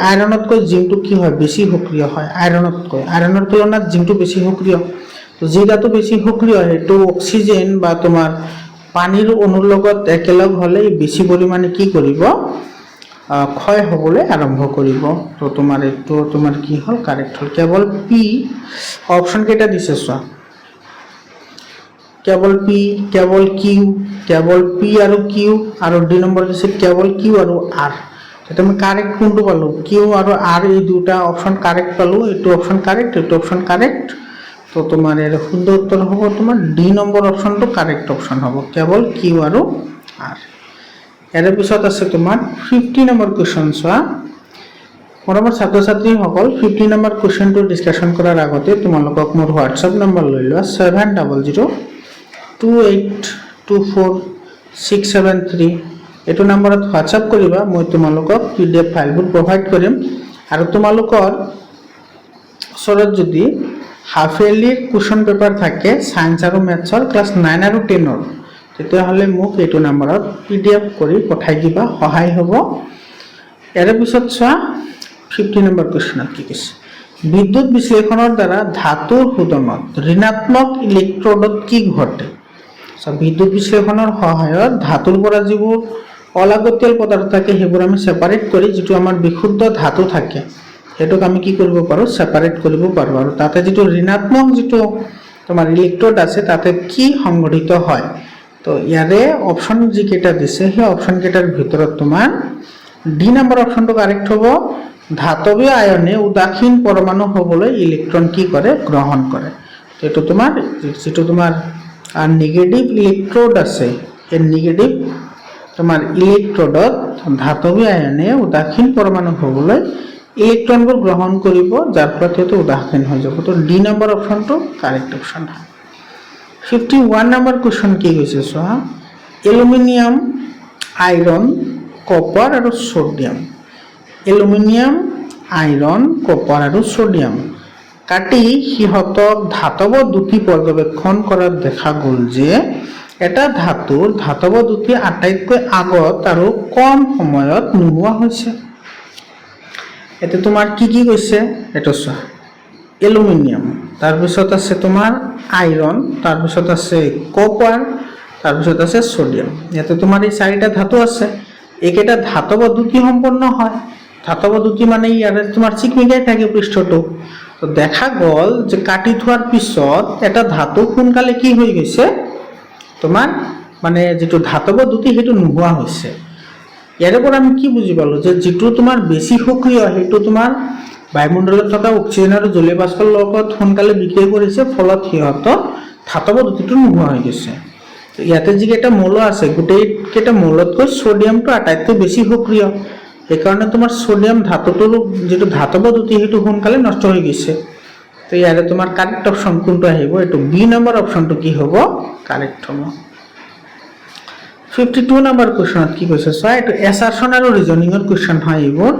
আইৰণতকৈ জিংকটো কি হয় বেছি সক্ৰিয় হয় আইৰণৰ তুলনাত জিংকটো বেছি সক্ৰিয় তো যি ধাতু বেছি সক্ৰিয় সেইটো অক্সিজেন বা তোমাৰ পানীৰ অণুৰ লগত একেলগ হ'লে বেছি পৰিমাণে কি কৰিব ক্ষয় হ'বলৈ আৰম্ভ কৰিব তো তোমাৰ এইটো তোমাৰ কি হ'ল কাৰেক্ট হ'ল কেৱল পি অপশ্যন কেইটা দিছে চোৱা কেৱল পি কেৱল কিউ কেৱল পি আৰু কিউ আৰু 2 নম্বৰ দিছে কেৱল কিউ আৰু আৰ এটা আমি কাৰেক্ট কোনটো পালো কিউ আৰু আৰ এই দুটা অপশ্যন কাৰেক্ট পালো এইটো অপশ্যন কাৰেক্ট এইটো অপশ্যন কাৰেক্ট তো তোমাৰ এৰ শুদ্ধ উত্তৰ হ'ব তোমাৰ ডি নম্বৰ অপশ্যনটো কাৰেক্ট অপশ্যন হ'ব কেৱল কিউ আৰু আৰ এৰ পিছত আছে তোমাৰ 50 নম্বৰ কোৱেশ্চন চোৱা মৰমৰ ছাত্ৰ ছাত্ৰীসকল 50 নম্বৰ কোৱেশ্চনটো ডিসকাশন কৰাৰ আগতে তোমালোকক মোৰ হোৱাটছআপ নম্বৰ লৈ লোৱা 7002824673 এইটো নম্বৰত হোৱাটছআপ কৰিবা মই তোমালোকক পিডিএফ ফাইলবোৰ প্ৰভাইড কৰিম আৰু তোমালোকৰ ওচৰত যদি হাফ ইয়াৰলি কুৱেশ্যন পেপাৰ থাকে সায়েন্স আৰু মেথছৰ ক্লাছ 9 আৰু 10ৰ তেতিয়াহ'লে মোক এইটো নম্বৰত পিডিএফ কৰি পঠাই দিবা সহায় হ'ব ইয়াৰ পিছত চোৱা 50 নম্বৰ কুৱেশ্যনত কি কৈছে বিদ্যুৎ বিশ্লেষণৰ দ্বাৰা ধাতুৰ শোধনত ঋণাত্মক ইলেক্ট্ৰডত কি ঘটে বিদ্যুৎ বিশ্লেষণৰ সহায়ত ধাতুৰ পৰা যিবোৰ অলাগতিয়াল পদাৰ্থ থাকে সেইবোৰ আমি সেপাৰেট কৰি যেটো আমাৰ বিশুদ্ধ ধাতু থাকে হেতুক আমি কি কৰিব পাৰো সেপাৰেট কৰিব পাৰো আৰু তাতে যেটো ঋণাত্মক যেটো তোমাৰ ইলেক্ট্ৰড আছে তাতে কি সংঘটিত হয় তো ইয়াৰে অপচন যি কেটা দিছে সেই অপচন কেটাৰ ভিতৰত তোমাৰ ডি নম্বৰ অপচনটো কাৰেক্ট হ'ব ধাতৱীয় আয়নে উদাসীন পৰমাণু হ'বলৈ ইলেক্ট্ৰন কি কৰে গ্ৰহণ কৰে তো এটো তোমাৰ যেটো তোমাৰ নেগেটিভ ইলেক্ট্ৰড আছে এই নেগেটিভ তোমাৰ ইলেক্ট্ৰডত ধাতৱীয় আয়নে উদাসীন পৰমাণু হ'বলৈ ইলেক্ট্ৰনবোৰ গ্ৰহণ কৰিব যাৰ ফলত এটো উদাসীন হৈ যাব তো ডি নম্বৰ অপচনটো কাৰেক্ট অপচন হয় 51 নম্বৰ কোৱেশ্চন কি কৈছে চোৱা এলুমিনিয়াম আইৰন কপাৰ আৰু সোডিয়াম এলুমিনিয়াম আইৰন কপাৰ আৰু সোডিয়াম কাটি সিহঁতক ধাতব দুটি পৰ্যবেক্ষণ কৰাত দেখা গ'ল যে এটা ধাতুৰ ধাতব দুটি আটাইতকৈ আগত আৰু কম সময়ত নোহোৱা হৈছে এতে তোমাৰ কি কৈছে এটা চোৱা এলুমিনিয়াম তাৰ পিছত আছে তোমাৰ আইৰন তাৰ পিছত আছে কপাৰ তাৰ পিছত আছে সোডিয়াম ইয়াতে তোমাৰ এই চাৰিটা ধাতু আছে একেটা ধাতব দুটি সম্পন্ন হয় ধাতব দুটি মানে ইয়াৰে তোমাৰ চিকমিকাই থাকে পৃষ্ঠটো তো দেখা গ'ল যে কাটি থোৱাৰ পিছত এটা ধাতু সোনকালে কি হৈ গৈছে তোমাৰ মানে যেটো ধাতব দুটি হেতু নোহোৱা হৈছে ইয়াৰে পৰা আমি কি বুজি পালো যে যেটো তোমাৰ বেছি সক্ৰিয় হেতু তোমাৰ বায়ুমণ্ডলত থকা অক্সিজেন আৰু জলীয় বাষ্পৰ লগত সোনকালে বিক্ৰিয়া কৰিছে ফলত সিহঁত ধাতব দুটিটো নোহোৱা হৈ গৈছে তো ইয়াতে যি এটা মৌল আছে গোটেই কেটা মৌলতকৈ সোডিয়ামটো আটাইতকৈ বেছি সক্ৰিয় এই কাৰণে তোমাৰ সোডিয়াম ধাতুটোৰ যেটো ধাতব দুটি হেতু সোনকালে নষ্ট হৈ গৈছে তো ইয়াৰে তোমাৰ কাৰেক্ট অপচন কোনটো আহিব এটো বি নম্বৰ অপচনটো কি হ'ব কাৰেক্ট হ'ব 52 নম্বৰ কোৱেশ্চনত কি কৈছে চোৱা এটো এছাৰশন আৰু ৰিজনিংৰ কোৱেশ্চন হয় এইবোৰ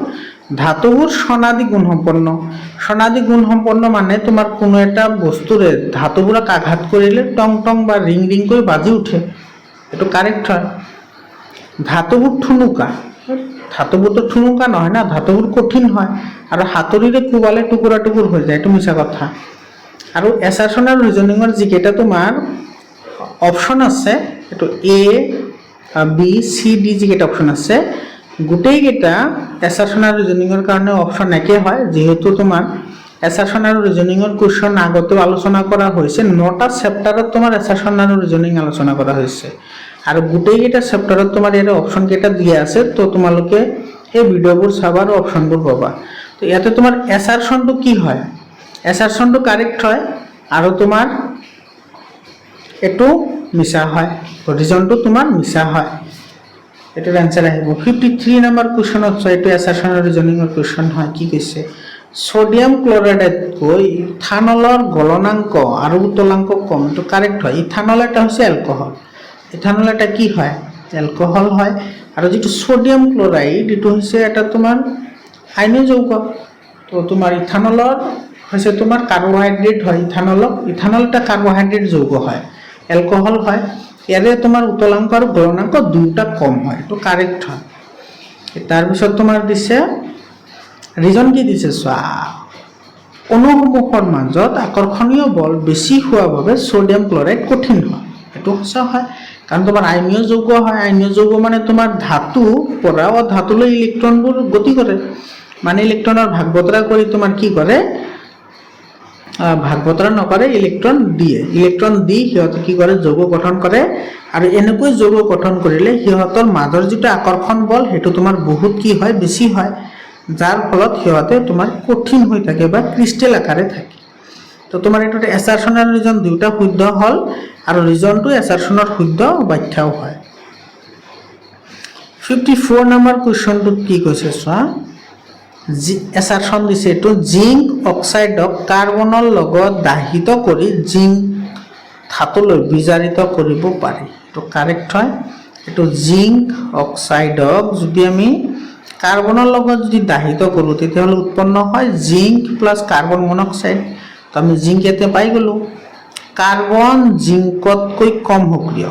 ধাতুবোৰ সনাদি গুণ সম্পন্ন মানে তোমাৰ কোনো এটা বস্তুৰে ধাতুবোৰক আঘাত কৰিলে টং টং বা ৰিং ৰিং কৰি বাজি উঠে এটো কাৰেক্ট হয় ধাতুবোৰ ঠুনুকা নহয় না ধাতুবোৰ কঠিন হয় আৰু হাতৰিৰে কোবালে টুকুৰা টুকুৰ হৈ যায় এটো মিছা কথা আৰু এছাৰশন আৰু ৰিজনিংৰ যি কেটা তোমাৰ অপচন আছে এটো এ বি সি ডি যি কেটা অপচন আছে গোটেই কেটা এছাৰশন আৰু ৰিজনিংৰ কাৰণে অপচন একে হয় যেহেতু তোমাৰ এছাৰশন আৰু ৰিজনিঙৰ কুৱেশ্যন আগতেও আলোচনা কৰা হৈছে। 9টা চেপ্টাৰত তোমাৰ এছাৰশন আৰু ৰিজনিং আলোচনা কৰা হৈছে আৰু গোটেইকেইটা চেপ্টাৰত তোমাৰ ইয়াতে অপশ্যন কেইটা দিয়া আছে। তো তোমালোকে এই ভিডিঅ'বোৰ চাবা আৰু অপশ্যনবোৰ পাবা। তো ইয়াতে তোমাৰ এছাৰশনটো কি হয়, এছাৰশনটো কাৰেক্ট হয় আৰু তোমাৰ এইটো মিছা হয়, ৰিজনটো তোমাৰ মিছা হয়। এটাৰ आंसर আহিব 53 নম্বৰ কোৱেশ্চনত চাই। এইটো এছাৰশন আৰু ৰিজনিঙৰ কোৱেশ্চন হয়। কি কৈছে, সোডিয়াম ক্লোৰাইডতকৈ ইথানলৰ গলনাংক আৰু উতলাংক কম। এইটো কাৰেক্ট হয়। ইথানল এটা হৈছে এলকহল, ইথানল এটা কি হয়, এলকহল হয়। আৰু যেটো সোডিয়াম ক্লোৰাইড এইটো হৈছে এটা তোমাৰ আইনীয় যৌগ। তো তোমাৰ ইথানলৰ হৈছে তোমাৰ কাৰ্বোহাইড্ৰেট হয়। ইথানল এটা কাৰ্বোহাইড্ৰেট যৌগ হয়, এলকহল হয়। ইয়াৰে তোমাৰ উতলাংক আৰু গলনাংক দুটা কম হয়, এইটো কাৰেক্ট হয়। তাৰপিছত তোমাৰ দিছে ৰিজন কি দিছে চোৱা, অনুসমূহৰ মাজত আকৰ্ষণীয় বল বেছি হোৱাৰ বাবে সোডিয়াম ক্লোৰাইড কঠিন হয়। এইটো সঁচা হয়, কাৰণ তোমাৰ আইনীয় যৌগ হয়। আইনীয় যৌগ মানে তোমাৰ ধাতু পৰা ধাতুলৈ ইলেক্ট্ৰনবোৰ গতি কৰে, মানে ইলেক্ট্ৰনৰ ভাগ বতৰা কৰি তোমাৰ কি কৰে, ভাগ বতৰা নকৰে, ইলেক্ট্ৰন দিয়ে। ইলেক্ট্ৰন দি সিহঁতে কি কৰে, যৌগ গঠন কৰে। আৰু এনেকৈ যৌগ গঠন কৰিলে সিহঁতৰ মাজৰ যিটো আকৰ্ষণ বল সেইটো তোমাৰ বহুত কি হয়, বেছি হয়, যাৰ ফলত সিহঁতে তোমাৰ কঠিন হৈ থাকে বা ক্ৰিষ্টেল আকাৰে থাকে। তো তোমাৰ এইটো এছাৰশন আৰু ৰিজন দুয়োটা শুদ্ধ হ'ল আৰু ৰিজনটো এছাৰশনৰ শুদ্ধ ব্যাখ্যাও হয়। 54 নম্বৰ কুৱেশ্যনটোত কি কৈছে চোৱা, এছাৰশন দিছে এইটো জিংক অক্সাইডক কাৰ্বনৰ লগত দাহিত কৰি জিংক ধাতুলৈ বিজাৰিত কৰিব পাৰি। এইটো কাৰেক্ট হয়। এইটো জিংক অক্সাইডক যদি আমি কাৰ্বনৰ লগত যদি দাহিত কৰোঁ তেতিয়াহ'লে উৎপন্ন হয় জিংক প্লাছ কাৰ্বন মনক্সাইড। তো আমি জিংক ইয়াতে পাই গ'লোঁ। কাৰ্বন জিংকতকৈ কম সক্ৰিয়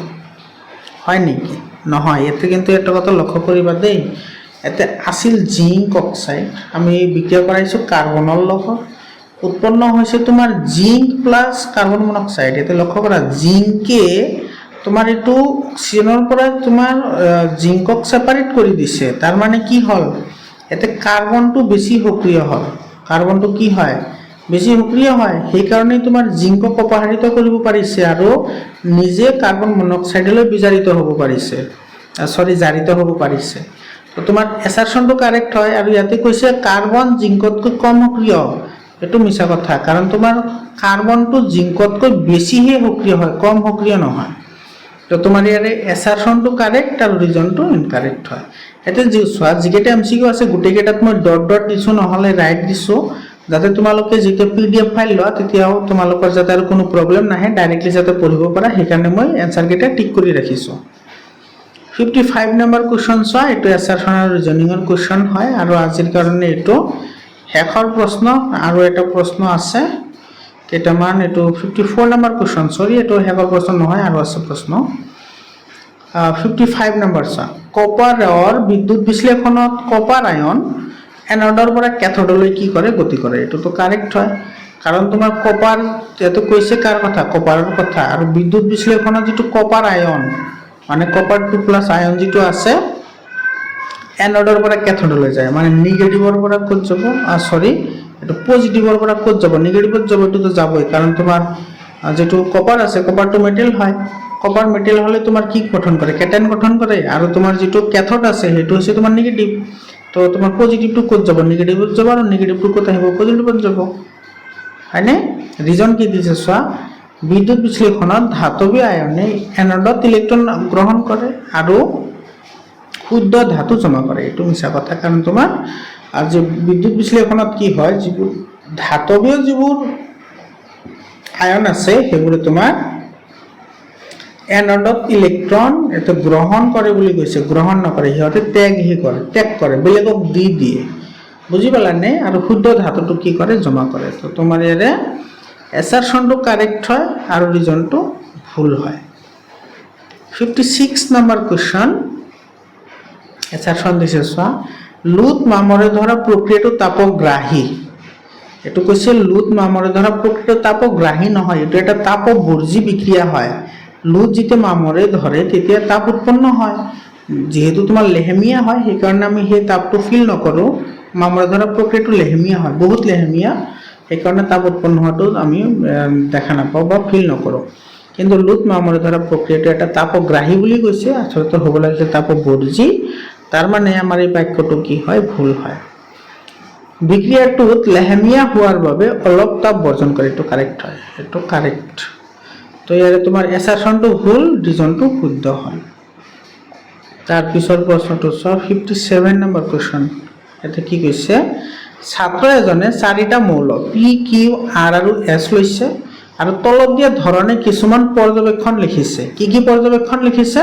হয় নেকি? নহয়, ইয়াতে কিন্তু এটা কথা লক্ষ্য কৰিবা দেই, ইয়াতে আছিল জিংক অক্সাইড, আমি বিক্ৰিয়া কৰাইছোঁ কাৰ্বনৰ লগত, উৎপন্ন হৈছে তোমাৰ জিংক প্লাছ কাৰ্বন মনক্সাইড। ইয়াতে লক্ষ্য কৰা, জিংকে তোমাৰ এইটো অক্সিজেনৰ পৰা তোমাৰ জিংকক ছেপাৰেট কৰি দিছে। তাৰ মানে কি হ'ল, ইয়াতে কাৰ্বনটো বেছি সক্ৰিয় হ'ল। কাৰ্বনটো কি হয়, বেছি সক্ৰিয় হয়। সেইকাৰণে তোমাৰ জিংকক অপসাৰিত কৰিব পাৰিছে আৰু নিজে কাৰ্বন মনক্সাইডলৈ বিজাৰিত হ'ব পাৰিছে, জাৰিত হ'ব পাৰিছে। তো তোমাৰ এছাৰশনটো কাৰেক্ট হয়। আৰু ইয়াতে কৈছে কাৰ্বন জিংকতকৈ কম সক্ৰিয়, এইটো মিছা কথা, কাৰণ তোমাৰ কাৰ্বনটো জিংকতকৈ বেছিহে সক্ৰিয় হয়, কম সক্ৰিয় নহয়। তো তোমাৰ ইয়াৰে এছাৰশনটো কাৰেক্ট আৰু ৰিজনটো ইনকাৰেক্ট হয়। এতিয়া চোৱা, যিকেইটা MCQ আছে গোটেইকেইটাত মই ডট ডট দিছোঁ, নহ'লে ৰাইট দিছোঁ, যাতে তোমালোকে যেতিয়া PDF ফাইল লোৱা তেতিয়াও তোমালোকৰ যাতে আৰু কোনো প্ৰব্লেম নাহে, ডাইৰেক্টলি যাতে পঢ়িব পাৰা, সেইকাৰণে মই এনচাৰকেইটা টিক কৰি ৰাখিছোঁ। 55 নম্বৰ কুৱেশ্যন চোৱা, এইটো এছাৰশন আৰু ৰিজনিঙৰ কুৱেশ্যন হয় আৰু আজিৰ কাৰণে এইটো শেষৰ প্ৰশ্ন। আৰু এটা প্ৰশ্ন আছে কেইটামান, এইটো 54 নম্বৰ কুৱেশ্যন, চৰি এইটো শেষৰ প্ৰশ্ন নহয়, আৰু আছে প্ৰশ্ন। 55 নম্বৰ চোৱা, কপাৰৰ বিদ্যুৎ বিশ্লেষণত কপাৰ আয়ন এনডৰ পৰা কেথডলৈ কি কৰে, গতি কৰে। এইটোতো কাৰেক্ট হয়, কাৰণ তোমাৰ কপাৰ, ইয়াতে কৈছে কাৰ কথা, কপাৰৰ কথা। আৰু বিদ্যুৎ বিশ্লেষণত যিটো কপাৰ আয়ন মানে কপাৰ 2+ আয়ন যিটো আছে এনডৰ পৰা কেথডলৈ যায়, মানে নিগেটিভৰ পৰা ক'ত যাব, এইটো পজিটিভৰ পৰা ক'ত যাব, নিগেটিভত যাব। এইটোতো যাবই, কাৰণ তোমাৰ যেটো কপাৰ আছে, কপাৰটো মেটেল হয়, কপাৰ মেটেল হলে তোমাৰ কি গঠন কৰে, কেটায়ন গঠন কৰে। আৰু তোমাৰ যেটো ক্যাথড আছে সেইটো হৈছে তোমাৰ নিগেটিভ, তো তোমাৰ পজিটিভটো ক'ত যাব, নিগেটিভত যাব, আৰু নিগেটিভটো ক'ত আহিব, পজিটিভত যাব, হয়নে? ৰিজন কি দিছে চোৱা, বিদ্যুৎ বিশ্লেষণত ধাতৱী আয়নে এনডত ইলেক্ট্ৰন গ্ৰহণ কৰে আৰু শুদ্ধ ধাতু জমা কৰে। এইটো মিছা কথা, কাৰণ তোমাৰ যে বিদ্যুৎ বিশ্লেষণত কি হয়, যিবোৰ ধাতৱীয় যিবোৰ আয়ন আছে সেইবোৰে তোমাৰ এনডত ইলেক্ট্ৰন এটা গ্ৰহণ কৰে বুলি কৈছে, গ্ৰহণ নকৰে, সিহঁতে ত্যাগ কৰে, বেলেগক দি দিয়ে, বুজি পালানে? আৰু শুদ্ধ ধাতুটো কি কৰে, জমা কৰে। তো তোমাৰ ইয়াৰে এছাৰশনটো কাৰেক্ট হয় আৰু ৰিজনটো ভুল হয়। 56 নম্বৰ কুৱেশ্যন, এছাৰশন দিছে চোৱা, লুট মামৰে ধৰা প্ৰক্ৰিয়াটো তাপগ্ৰাহী। এইটো কৈছে লুট মামৰে ধৰা প্ৰক্ৰিয়াটো তাপগ্ৰাহী নহয়, এইটো এটা তাপবৰ্জী বিক্ৰিয়া হয়। লুট যেতিয়া মামৰে ধৰে তেতিয়া তাপ উৎপন্ন হয়, যেহেতু তোমাৰ লেহেমীয়া হয় সেইকাৰণে আমি সেই তাপটো ফিল নকৰোঁ। মামৰে ধৰা প্ৰক্ৰিয়াটো লেহেমীয়া হয়, বহুত লেহেমীয়া, সেইকাৰণে তাপ উৎপন্ন হোৱাটো আমি দেখা নাপাওঁ বা ফিল নকৰোঁ। কিন্তু লুট মামৰে ধৰা প্ৰক্ৰিয়াটো এটা তাপগ্ৰাহী বুলি কৈছে, আচলতে হ'ব লাগিছে তাপবৰ্জী। তাৰ মানে আমাৰ এই বাক্যটো কি হয়, ভুল হয়। বিক্ৰিয়াটোত লেহেমীয়া হোৱাৰ বাবে অলপ তাপ বৰ্জন কৰে, এইটো কাৰেক্ট হয়, এইটো কাৰেক্ট। তো ইয়াৰে তোমাৰ এছাৰশ্যনটো ভুল, ৰিজনটো শুদ্ধ হয়। তাৰপিছৰ প্ৰশ্নটো চোৱা, 57 নম্বৰ কুৱেশ্যন। ইয়াতে কি কৈছে, ছাত্ৰ এজনে 4টা মৌল পি, কিউ, আৰ আৰু এছ লৈছে আৰু তলত দিয়া ধৰণে কিছুমান পৰ্যবেক্ষণ লিখিছে। কি কি পৰ্যবেক্ষণ লিখিছে?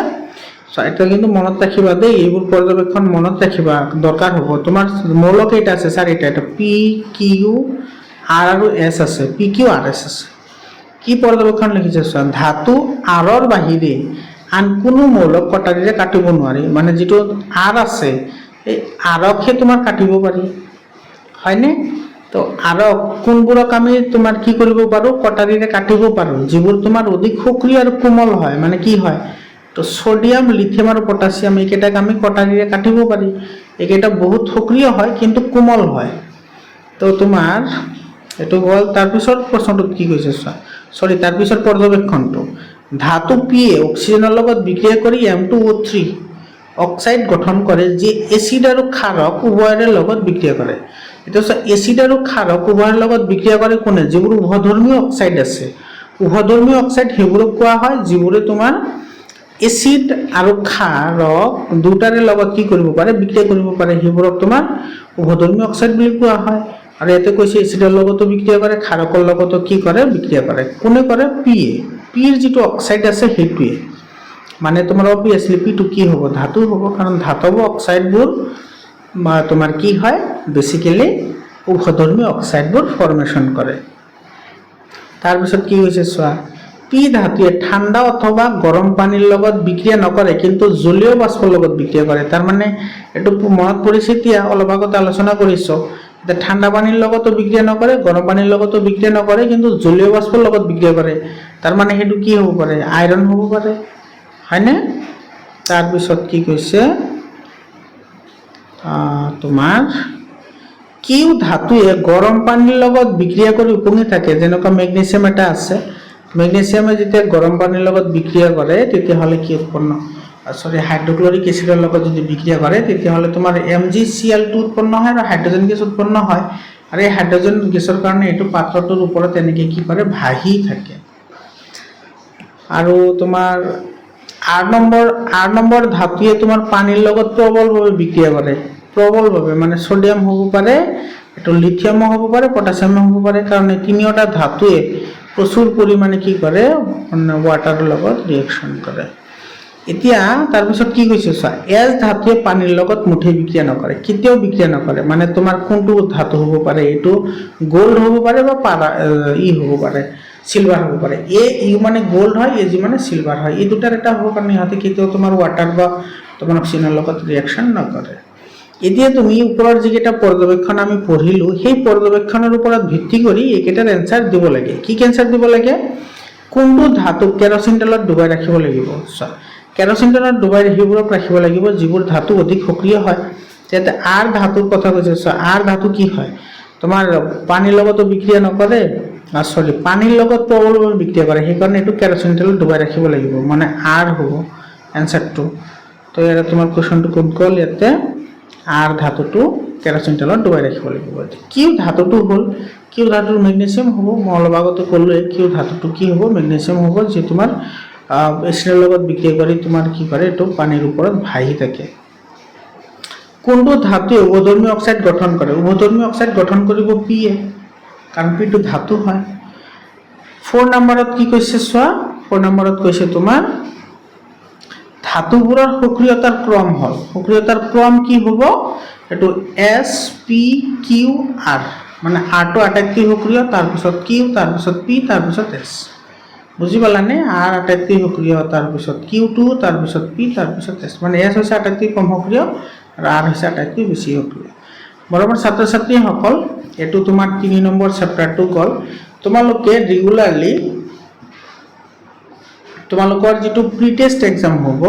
এটা কিন্তু মনত ৰাখিবা দেই, এইবোৰ পৰ্যবেক্ষণ মনত ৰাখিবা, দৰকাৰ হ'ব। তোমাৰ মৌল কেইটা আছে? 4টা। এটা পি, কিউ, আৰ আৰু এছ আছে, পি, কিউ, আৰ, এছ আছে। কি পৰ্যবেক্ষণ লিখিছে চোৱা, ধাতু আৰৰ বাহিৰে আন কোনো মৌলক কটাৰীৰে কাটিব নোৱাৰি। মানে যিটো আৰ আছে, এই আৰকহে তোমাৰ কাটিব পাৰি, হয়নে? তো আৰক কোনবোৰক আমি তোমাৰ কি কৰিব পাৰোঁ, কটাৰীৰে কাটিব পাৰোঁ, যিবোৰ তোমাৰ অধিক সক্ৰিয় আৰু কোমল হয়। মানে কি হয়, তো ছডিয়াম, লিথিয়াম আৰু পটাছিয়াম এইকেইটাক আমি কটাৰীৰে কাটিব পাৰি। এইকেইটা বহুত সক্ৰিয় হয় কিন্তু কোমল হয়। তো তোমাৰ এইটো হ'ল। তাৰপিছত প্ৰশ্নটোত কি কৈছে চোৱা, তাৰপিছত পৰ্যবেক্ষণটো, ধাতু পিয়ে অক্সিজেনৰ লগত বিক্ৰিয়া কৰি M2O3 অক্সাইড গঠন কৰে, যি এচিড আৰু ক্ষাৰক উভয়ৰে লগত বিক্ৰিয়া কৰে। এতিয়া চোৱা, এচিড আৰু ক্ষাৰক উভয়ৰ লগত বিক্ৰিয়া কৰে কোনে? যিবোৰ উভধৰ্মী অক্সাইড আছে। উভধৰ্মী অক্সাইড সেইবোৰক কোৱা হয় যিবোৰে তোমাৰ এচিড আৰু ক্ষাৰক দুটাৰে লগত কি কৰিব পাৰে, বিক্ৰিয়া কৰিব পাৰে, সেইবোৰক তোমাৰ উভধৰ্মী অক্সাইড বুলি কোৱা হয়। আৰু ইয়াতে কৈছে এচিডৰ লগতো বিক্ৰিয়া কৰে, ক্ষাৰকৰ লগতো কি কৰে, বিক্ৰিয়া কৰে। কোনে কৰে? পিয়ে। পিৰ যিটো অক্সাইড আছে সেইটোৱে। মানে তোমাৰ অবভিয়াছলি পিটো কি হ'ব, ধাতু হ'ব, কাৰণ ধাতৱ অক্সাইডবোৰ তোমাৰ কি হয়, বেছিকেলি উভধৰ্মী অক্সাইডবোৰ ফৰ্মেশ্যন কৰে। তাৰপিছত কি হৈছে চোৱা, পি ধাতুৱে ঠাণ্ডা অথবা গৰম পানীৰ লগত বিক্ৰিয়া নকৰে, কিন্তু জলীয় বাষ্পৰ লগত বিক্ৰিয়া কৰে। তাৰমানে এইটো মনত পৰিছে, এতিয়া অলপ আগতে আলোচনা কৰিছোঁ। এতিয়া ঠাণ্ডা পানীৰ লগতো বিক্ৰিয়া নকৰে, গৰম পানীৰ লগতো বিক্ৰিয়া নকৰে, কিন্তু জলীয় বাষ্পৰ লগত বিক্ৰিয়া কৰে। তাৰমানে সেইটো কি হ'ব পাৰে, আইৰণ হ'ব পাৰে, হয়নে? তাৰপিছত কি কৈছে তোমাৰ, কিউ ধাতুৱে গৰম পানীৰ লগত বিক্ৰিয়া কৰি উপঙি থাকে। যেনেকুৱা মেগনেছিয়াম এটা আছে, মেগনেছিয়ামে যেতিয়া গৰম পানীৰ লগত বিক্ৰিয়া কৰে তেতিয়াহ'লে কি উৎপন্ন, হাইড্ৰক্লৰিক এচিডৰ লগত যদি বিক্ৰিয়া কৰে তেতিয়াহ'লে তোমাৰ MgCl2 উৎপন্ন হয় আৰু হাইড্ৰজেন গেছ উৎপন্ন হয়। আৰু এই হাইড্ৰজেন গেছৰ কাৰণে এইটো পাত্ৰটোৰ ওপৰত এনেকৈ কি কৰে, ভাহি থাকে। আৰু তোমাৰ আৰ নম্বৰ ধাতুৱে তোমাৰ পানীৰ লগত প্ৰবলভাৱে বিক্ৰিয়া কৰে। প্ৰবলভাৱে মানে ছডিয়াম হ'ব পাৰে, এইটো লিথিয়ামো হ'ব পাৰে, পটাছিয়ামো হ'ব পাৰে, কাৰণ এই তিনিওটা ধাতুৱে প্ৰচুৰ পৰিমাণে কি কৰে, ৱাটাৰৰ লগত ৰিয়েকশ্যন কৰে। এতিয়া তাৰপিছত কি কৈছে চোৱা, এছ ধাতুৱে পানীৰ লগত মুঠেই বিক্ৰিয়া নকৰে, কেতিয়াও বিক্ৰিয়া নকৰে। মানে তোমাৰ কোনটো ধাতু হ'ব পাৰে, এইটো গ'ল্ড হ'ব পাৰে বা হ'ব পাৰে, চিলভাৰ হ'ব পাৰে। ইউ মানে গ'ল্ড হয়, এজি মানে চিলভাৰ হয়। এই দুটাৰ এটা হ'ব কাৰণে সিহঁতে কেতিয়াও তোমাৰ ৱাটাৰ বা তোমাৰ অক্সিজেনৰ লগত ৰিয়েকশ্যন নকৰে। এতিয়া তুমি ওপৰৰ যিকেইটা পৰ্যবেক্ষণ আমি পঢ়িলোঁ, সেই পৰ্যবেক্ষণৰ ওপৰত ভিত্তি কৰি এইকেইটাৰ এনচাৰ দিব লাগে। কি এনচাৰ দিব লাগে? কোনটো ধাতুক কেৰচিন তেলত ডুবাই ৰাখিব লাগিব? কেৰচিন তেলত ডুবাই সেইবোৰক ৰাখিব লাগিব যিবোৰ ধাতু অধিক সক্ৰিয় হয়। ইয়াতে আৰ ধাতুৰ কথা কৈছে। আৰ ধাতু কি হয়, তোমাৰ পানীৰ লগতো বিক্ৰিয়া নকৰে, পানীৰ লগত প্ৰবলভাৱে বিক্ৰিয়া কৰে, সেইকাৰণে এইটো কেৰচিন তেলত ডুবাই ৰাখিব লাগিব, মানে আৰ হ'ব এনচাৰটো। তো ইয়াতে তোমাৰ কুৱেশ্যনটো ক'ত গ'ল, ইয়াতে আৰ ধাতুটো কেৰচিন তেলত ডুবাই ৰাখিব লাগিব। কিউ ধাতুটো হ'ল, কিউ ধাতুৰ মেগনেছিয়াম হ'ব। মই অলপ আগতে ক'লোৱে, কিউ ধাতুটো কি হ'ব, মেগনেছিয়াম হ'ব, যি তোমাৰ এচিডৰ লগত বিক্ৰিয়া কৰি তোমাৰ কি কৰে, এইটো পানীৰ ওপৰত ভাহি থাকে। কোনটো ধাতুৱে উভধৰ্মী অক্সাইড গঠন কৰে? উভধৰ্মী অক্সাইড গঠন কৰিব পিয়ে, কাৰণ পিটো ধাতু হয়। 4 নম্বৰত কি কৈছে চোৱা, 4 নম্বৰত কৈছে তোমাৰ ধাতুবোৰৰ সক্ৰিয়তাৰ ক্ৰম হ'ল, সক্ৰিয়তাৰ ক্ৰম কি হ'ব, এইটো এছ, পি, কিউ, আৰ। মানে আৰটো আটাইতকৈ সক্ৰিয়, তাৰপিছত কিউ, তাৰপিছত পি, তাৰপিছত এছ। বুজি পালানে? আৰ আটাইতকৈ সক্ৰিয়, তাৰপিছত কিউ2, তাৰপিছত পি, তাৰপিছত এছ। মানে এছ হৈছে আটাইতকৈ কম সক্ৰিয় আৰু আৰ হৈছে আটাইতকৈ বেছি সক্ৰিয়। বৰাবৰ ছাত্ৰ ছাত্ৰীসকল, এইটো তোমাৰ 3 নম্বৰ চেপ্টাৰটো গ'ল। তোমালোকে ৰেগুলাৰলি তোমালোকৰ যিটো প্ৰি টেষ্ট এক্সাম হ'ব,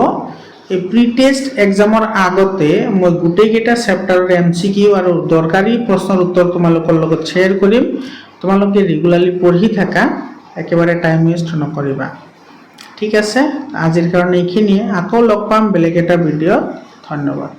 এই প্ৰি টেষ্ট এক্সামৰ আগতে মই গোটেইকেইটা চেপ্টাৰৰ MCQ আৰু দৰকাৰী প্ৰশ্নৰ উত্তৰ তোমালোকৰ লগত শ্বেয়াৰ কৰিম। তোমালোকে ৰেগুলাৰলি পঢ়ি থাকা, একেবাৰে টাইম ৱেষ্ট নকৰিবা। ঠিক আছে, আজিৰ কাৰণে এইখিনিয়ে। আকৌ লগ পাম বেলেগ এটা ভিডিঅ'ত। ধন্যবাদ।